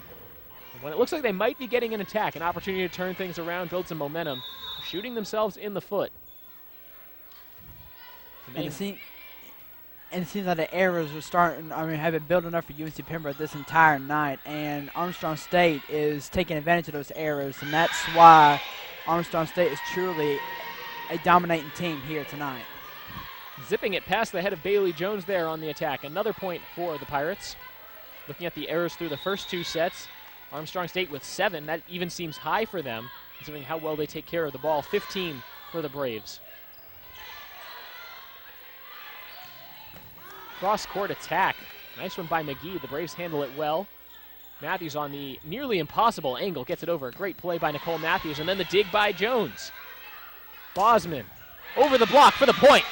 When it looks like they might be getting an attack, an opportunity to turn things around, build some momentum, shooting themselves in the foot. And it seems like the errors are starting, have been building up for UNC Pembroke this entire night, and Armstrong State is taking advantage of those errors, and that's why Armstrong State is truly a dominating team here tonight. Zipping it past the head of Bailey Jones there on the attack. Another point for the Pirates. Looking at the errors through the first 2 sets, Armstrong State with 7. That even seems high for them, considering how well they take care of the ball. 15 for the Braves. Cross-court attack. Nice one by McGee. The Braves handle it well. Matthews on the nearly impossible angle gets it over. Great play by Nicole Matthews, and then the dig by Jones. Bosman over the block for the point.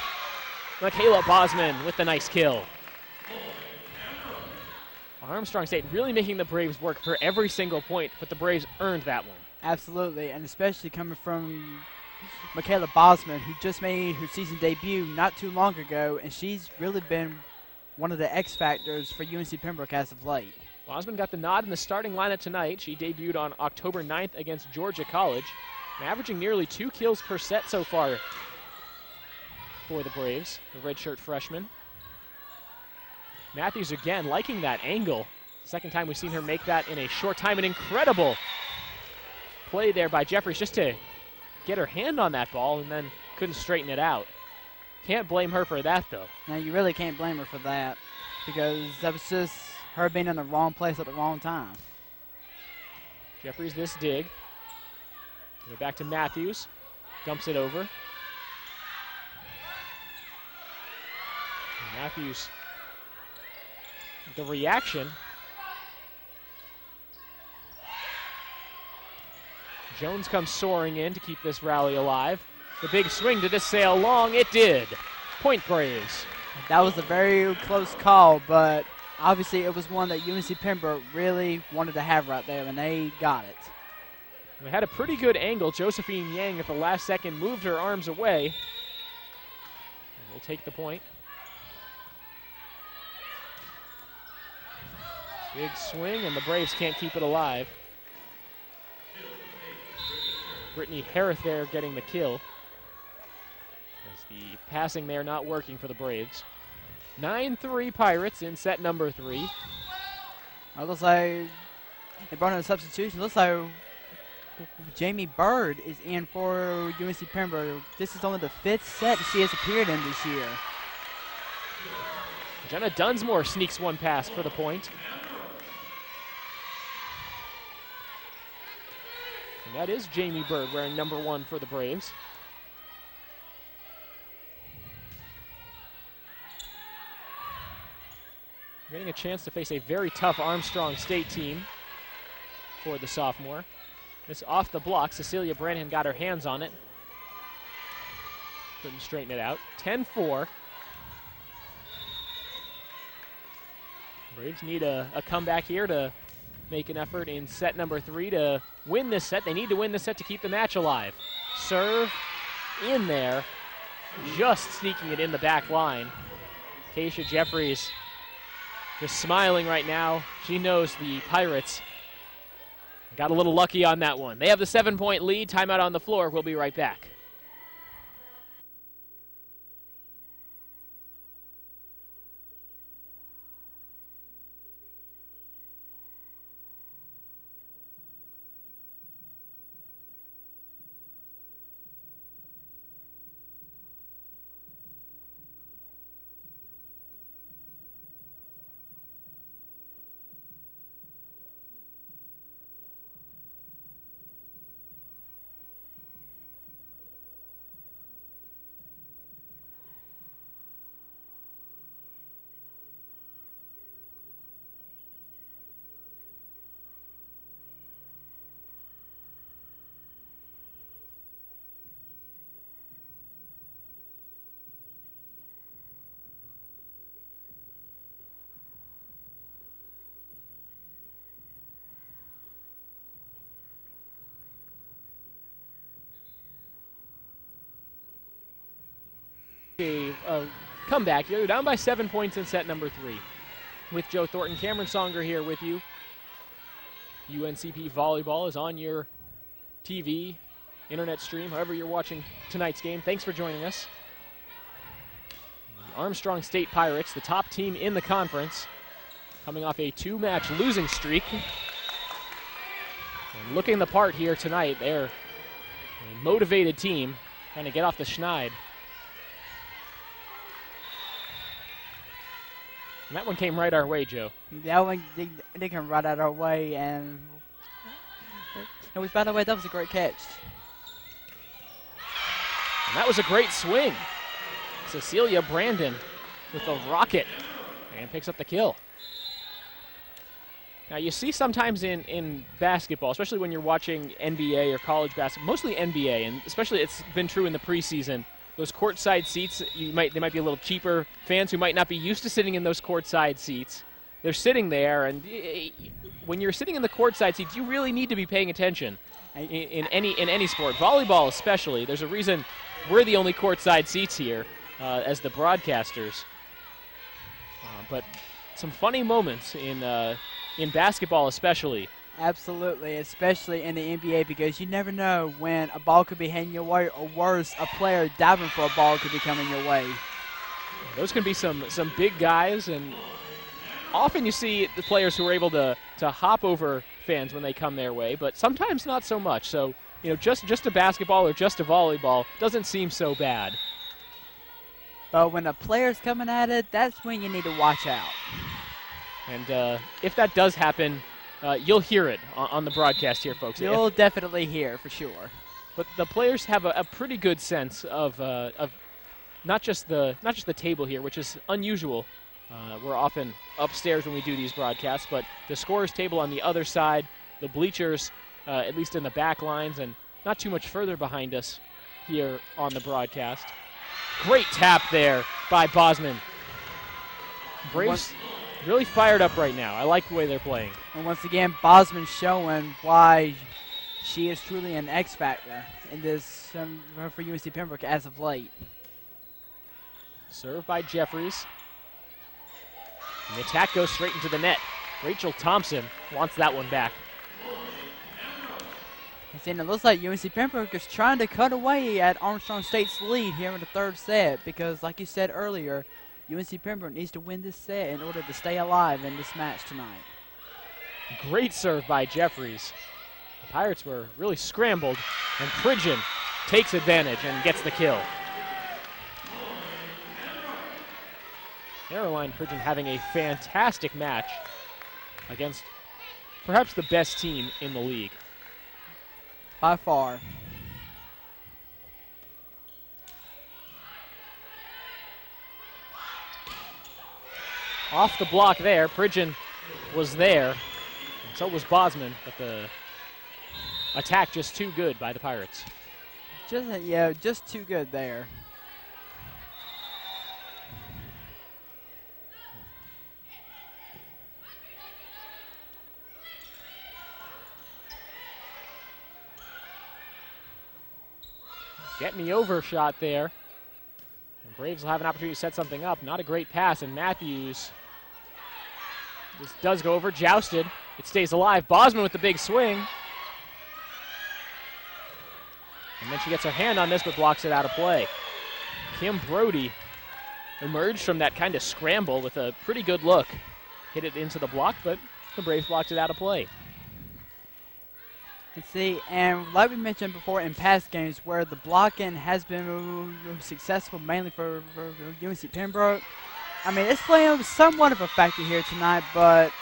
Michaela Bosman with the nice kill. Armstrong State really making the Braves work for every single point, but the Braves earned that one. Absolutely, and especially coming from Michaela Bosman, who just made her season debut not too long ago, and she's really been one of the X factors for UNC Pembroke as of late. Bosman got the nod in the starting lineup tonight. She debuted on October 9th against Georgia College, averaging nearly 2 kills per set so far for the Braves, the redshirt freshman. Matthews again liking that angle. Second time we've seen her make that in a short time. An incredible play there by Jeffries just to get her hand on that ball and then couldn't straighten it out. Can't blame her for that, though. No, you really can't blame her for that, because that was just her being in the wrong place at the wrong time. Jeffries this dig. Go back to Matthews. Dumps it over. And Matthews, the reaction. Jones comes soaring in to keep this rally alive. The big swing, did this sail long? It did. Point Braves. That was a very close call, but obviously it was one that UNC Pembroke really wanted to have right there, and they got it. They had a pretty good angle. Josephine Yang at the last second moved her arms away. And we'll take the point. Big swing, and the Braves can't keep it alive. Brittany Harris there getting the kill. As the passing there not working for the Braves. 9-3 Pirates in set number 3. It looks like they brought in a substitution. Looks like Jamie Bird is in for UNC Pembroke. This is only the 5th set she has appeared in this year. Jenna Dunsmore sneaks one past for the point. And that is Jamie Bird wearing number 1 for the Braves. Getting a chance to face a very tough Armstrong State team for the sophomore. This off the block, Cecilia Branham got her hands on it. Couldn't straighten it out. 10-4. Braves need a comeback here to make an effort in set number 3 to win this set. They need to win this set to keep the match alive. Serve in there, just sneaking it in the back line. Keisha Jeffries just smiling right now. She knows the Pirates got a little lucky on that one. They have the 7-point lead. Timeout on the floor. We'll be right back. A comeback. You're down by 7 points in set number 3. With Joe Thornton, Cameron Songer here with you. UNCP Volleyball is on your TV, internet stream, however you're watching tonight's game. Thanks for joining us. The Armstrong State Pirates, the top team in the conference, coming off a 2-match losing streak. And looking the part here tonight. They're a motivated team trying to get off the schneid. And that one came right our way, Joe. That one did come right out our way, and it was, by the way, that was a great catch. And that was a great swing. Cecilia Brandon with the rocket and picks up the kill. Now you see sometimes in basketball, especially when you're watching NBA or college basketball, mostly NBA, and especially it's been true in the preseason, those courtside seats, they might be a little cheaper. Fans who might not be used to sitting in those courtside seats, they're sitting there, and when you're sitting in the courtside seats, you really need to be paying attention in any sport. Volleyball especially. There's a reason we're the only courtside seats here as the broadcasters. But some funny moments in basketball especially. Absolutely, especially in the NBA, because you never know when a ball could be heading your way, or worse, a player diving for a ball could be coming your way. Those can be some big guys, and often you see the players who are able to hop over fans when they come their way, but sometimes not so much. So, just a basketball or just a volleyball doesn't seem so bad. But when a player's coming at it, that's when you need to watch out. And if that does happen, You'll hear it on the broadcast here, folks. You'll definitely hear, for sure. But the players have a pretty good sense of not just the table here, which is unusual. We're often upstairs when we do these broadcasts, but the scorer's table on the other side, the bleachers, at least in the back lines, and not too much further behind us here on the broadcast. Great tap there by Bosman. Braves really fired up right now. I like the way they're playing. And once again, Bosman showing why she is truly an X factor in this for UNC Pembroke as of late. Served by Jeffries. And the attack goes straight into the net. Rachel Thompson wants that one back. And it looks like UNC Pembroke is trying to cut away at Armstrong State's lead here in the third set because, like you said earlier, UNC Pembroke needs to win this set in order to stay alive in this match tonight. Great serve by Jeffries. The Pirates were really scrambled, and Pridgeon takes advantage and gets the kill. Caroline Pridgeon having a fantastic match against perhaps the best team in the league. By far. Off the block there. Pridgeon was there, and so was Bosman, but the attack just too good by the Pirates. Just too good there. Get me over shot there. The Braves will have an opportunity to set something up. Not a great pass, and Matthews. This does go over, jousted. It stays alive. Bosman with the big swing. And then she gets her hand on this, but blocks it out of play. Kim Brody emerged from that kind of scramble with a pretty good look. Hit it into the block, but the Braves blocked it out of play. See, and like we mentioned before in past games where the blocking has been successful mainly for UNC Pembroke, I mean, it's playing somewhat of a factor here tonight, but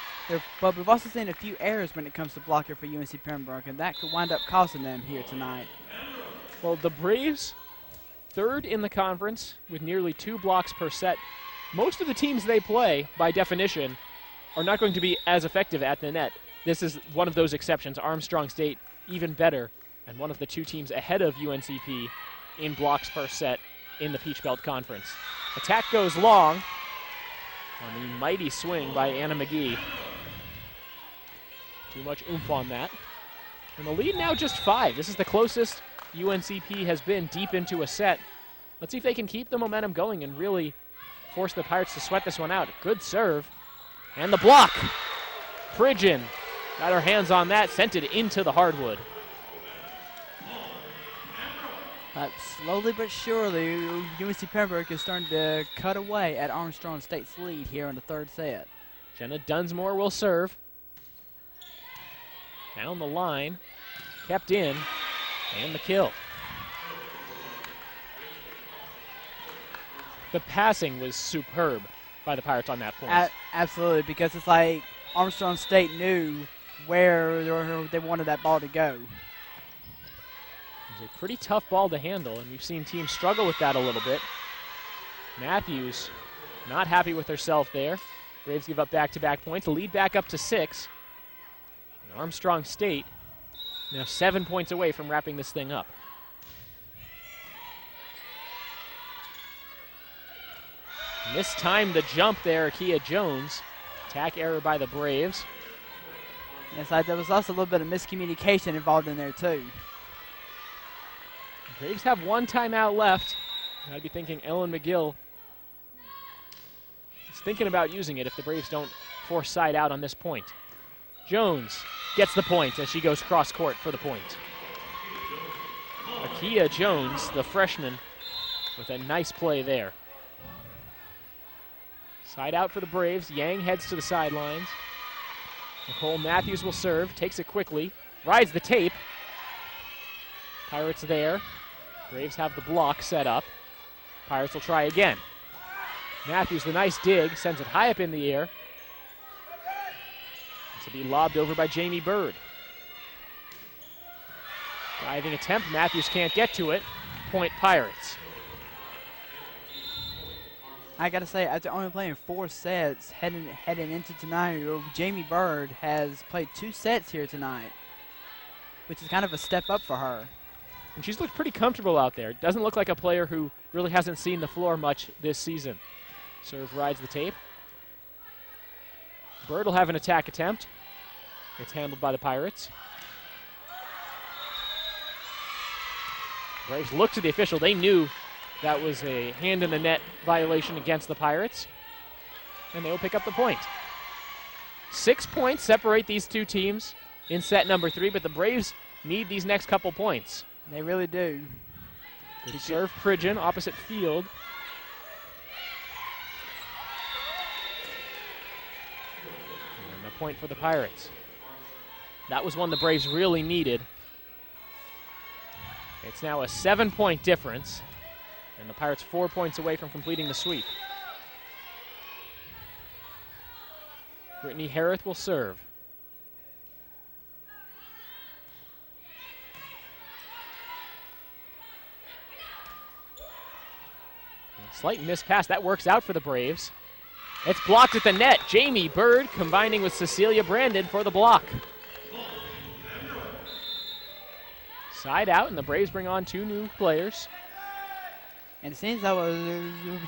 we've also seen a few errors when it comes to blocking for UNC Pembroke, and that could wind up costing them here tonight. Well, the Braves, third in the conference with nearly 2 blocks per set. Most of the teams they play, by definition, are not going to be as effective at the net. This is one of those exceptions. Armstrong State, even better, and one of the 2 teams ahead of UNCP in blocks per set in the Peach Belt Conference. Attack goes long on the mighty swing by Anna McGee. Too much oomph on that. And the lead now just 5. This is the closest UNCP has been deep into a set. Let's see if they can keep the momentum going and really force the Pirates to sweat this one out. Good serve. And the block. Pridgeon got her hands on that, sent it into the hardwood. Slowly but surely, UNC Pembroke is starting to cut away at Armstrong State's lead here in the third set. Jenna Dunsmore will serve. Down the line, kept in, and the kill. The passing was superb by the Pirates on that point. Absolutely, because it's like Armstrong State knew where they wanted that ball to go. It's a pretty tough ball to handle, and we've seen teams struggle with that a little bit. Matthews not happy with herself there. Braves give up back-to-back points. The lead back up to 6. And Armstrong State now 7 points away from wrapping this thing up. Mistime the jump there, Akia Jones. Attack error by the Braves. Yes, there was also a little bit of miscommunication involved in there too. The Braves have 1 timeout left. I'd be thinking Ellen McGill is thinking about using it if the Braves don't force side out on this point. Jones gets the point as she goes cross court for the point. Akia Jones, the freshman, with a nice play there. Side out for the Braves. Yang heads to the sidelines. Nicole Matthews will serve, takes it quickly, rides the tape. Pirates there. Braves have the block set up. Pirates will try again. Matthews, the nice dig, sends it high up in the air. As To be lobbed over by Jamie Bird. Diving attempt, Matthews can't get to it. Point Pirates. I gotta say, after only playing 4 sets heading into tonight, Jamie Bird has played 2 sets here tonight, which is kind of a step up for her. And she's looked pretty comfortable out there. Doesn't look like a player who really hasn't seen the floor much this season. Serve rides the tape. Bird will have an attack attempt. It's handled by the Pirates. Braves look to the official. They knew that was a hand in the net violation against the Pirates. And they will pick up the point. 6 points separate these two teams in set number 3, but the Braves need these next couple points. They really do. Good serve, Pridgeon, opposite field. And a point for the Pirates. That was one the Braves really needed. It's now a 7-point difference, and the Pirates 4 points away from completing the sweep. Brittany Harith will serve. Slight miss pass, that works out for the Braves. It's blocked at the net. Jamie Bird combining with Cecilia Brandon for the block. Side out, and the Braves bring on 2 new players. And it seems that was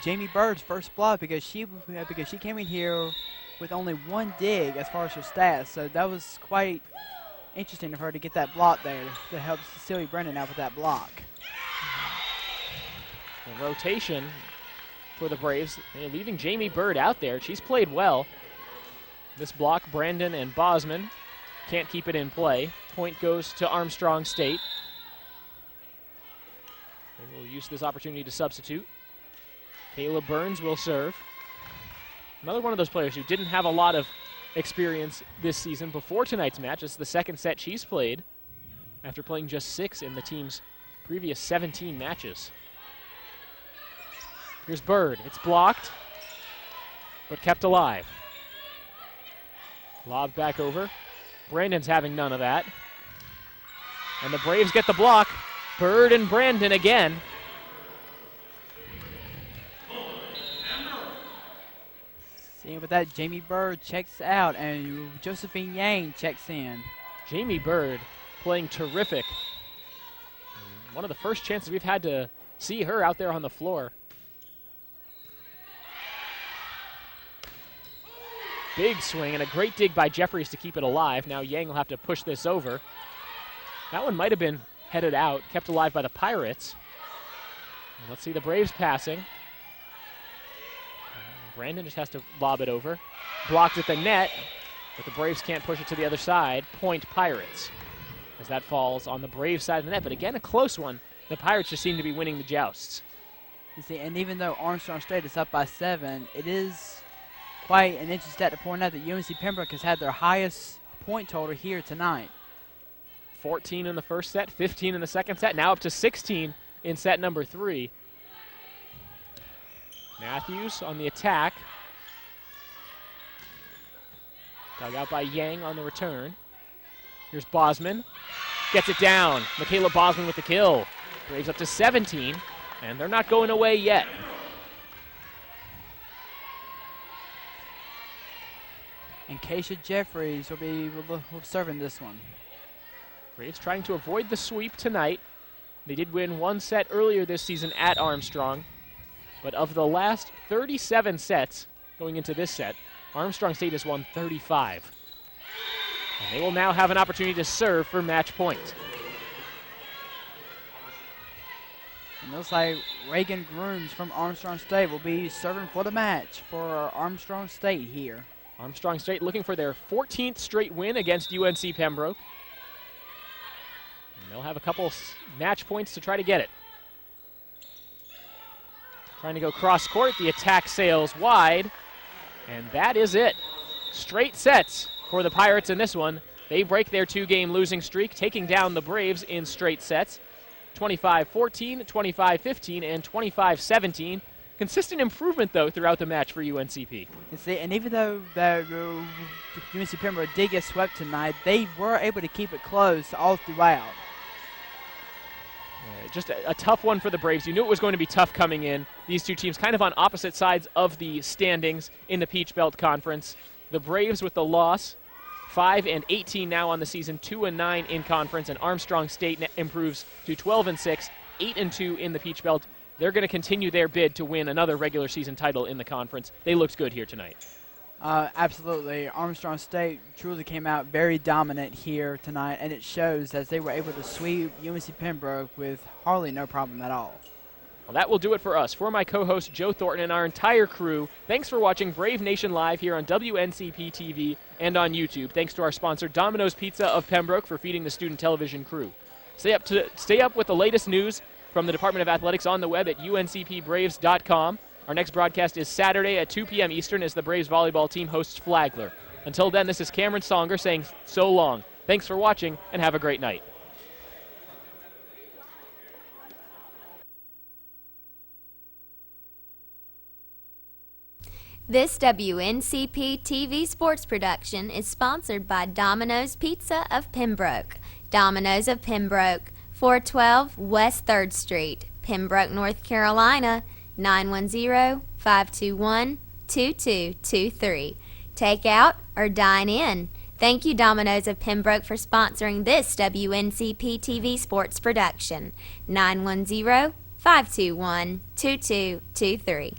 Jamie Bird's first block because she came in here with only 1 dig as far as her stats. So that was quite interesting of her to get that block there to help Cecilia Brandon out with that block. A rotation for the Braves. They're leaving Jamie Bird out there. She's played well. This block, Brandon and Bosman can't keep it in play. Point goes to Armstrong State. They will use this opportunity to substitute. Kayla Burns will serve. Another one of those players who didn't have a lot of experience this season before tonight's match. It's the second set she's played after playing just 6 in the team's previous 17 matches. Here's Bird. It's blocked, but kept alive. Lob back over. Brandon's having none of that. And the Braves get the block. Bird and Brandon again. Seeing with that, Jamie Bird checks out, and Josephine Yang checks in. Jamie Bird playing terrific. One of the first chances we've had to see her out there on the floor. Big swing and a great dig by Jeffries to keep it alive. Now Yang will have to push this over. That one might have been headed out, kept alive by the Pirates. And let's see the Braves passing. Brandon just has to lob it over. Blocked at the net, but the Braves can't push it to the other side. Point Pirates, as that falls on the Braves side of the net. But again, a close one. The Pirates just seem to be winning the jousts. You see, and even though Armstrong State is up by 7, it is quite an interesting stat to point out that UNC Pembroke has had their highest point total here tonight. 14 in the first set, 15 in the second set, now up to 16 in set number 3. Matthews on the attack. Dug out by Yang on the return. Here's Bosman. Gets it down. Michaela Bosman with the kill. Braves up to 17, and they're not going away yet. And Keisha Jeffries will be serving this one. Braves trying to avoid the sweep tonight. They did win 1 set earlier this season at Armstrong. But of the last 37 sets going into this set, Armstrong State has won 35. And they will now have an opportunity to serve for match point. And looks like Reagan Grooms from Armstrong State will be serving for the match for Armstrong State here. Armstrong State looking for their 14th straight win against UNC Pembroke. And they'll have a couple match points to try to get it. Trying to go cross court, the attack sails wide, and that is it. Straight sets for the Pirates in this one. They break their 2-game losing streak, taking down the Braves in straight sets. 25-14, 25-15, and 25-17 consistent improvement, though, throughout the match for UNCP. And even though UNC Pembroke did get swept tonight, they were able to keep it close all throughout. Just a tough one for the Braves. You knew it was going to be tough coming in. These two teams kind of on opposite sides of the standings in the Peach Belt Conference. The Braves with the loss, 5-18 now on the season, 2-9 in conference, and Armstrong State improves to 12-6, 8-2 in the Peach Belt. They're going to continue their bid to win another regular season title in the conference. They looked good here tonight. Absolutely. Armstrong State truly came out very dominant here tonight, and it shows as they were able to sweep UNC Pembroke with hardly no problem at all. Well, that will do it for us. For my co-host Joe Thornton and our entire crew, thanks for watching Brave Nation Live here on WNCP TV and on YouTube. Thanks to our sponsor, Domino's Pizza of Pembroke, for feeding the student television crew. Stay up with the latest news from the Department of Athletics on the web at uncpbraves.com. Our next broadcast is Saturday at 2 p.m. Eastern as the Braves volleyball team hosts Flagler. Until then, this is Cameron Songer saying so long. Thanks for watching, and have a great night. This WNCP TV sports production is sponsored by Domino's Pizza of Pembroke. Domino's of Pembroke, 412 West 3rd Street, Pembroke, North Carolina, 910-521-2223. Take out or dine in. Thank you, Domino's of Pembroke, for sponsoring this WNCP TV sports production. 910-521-2223.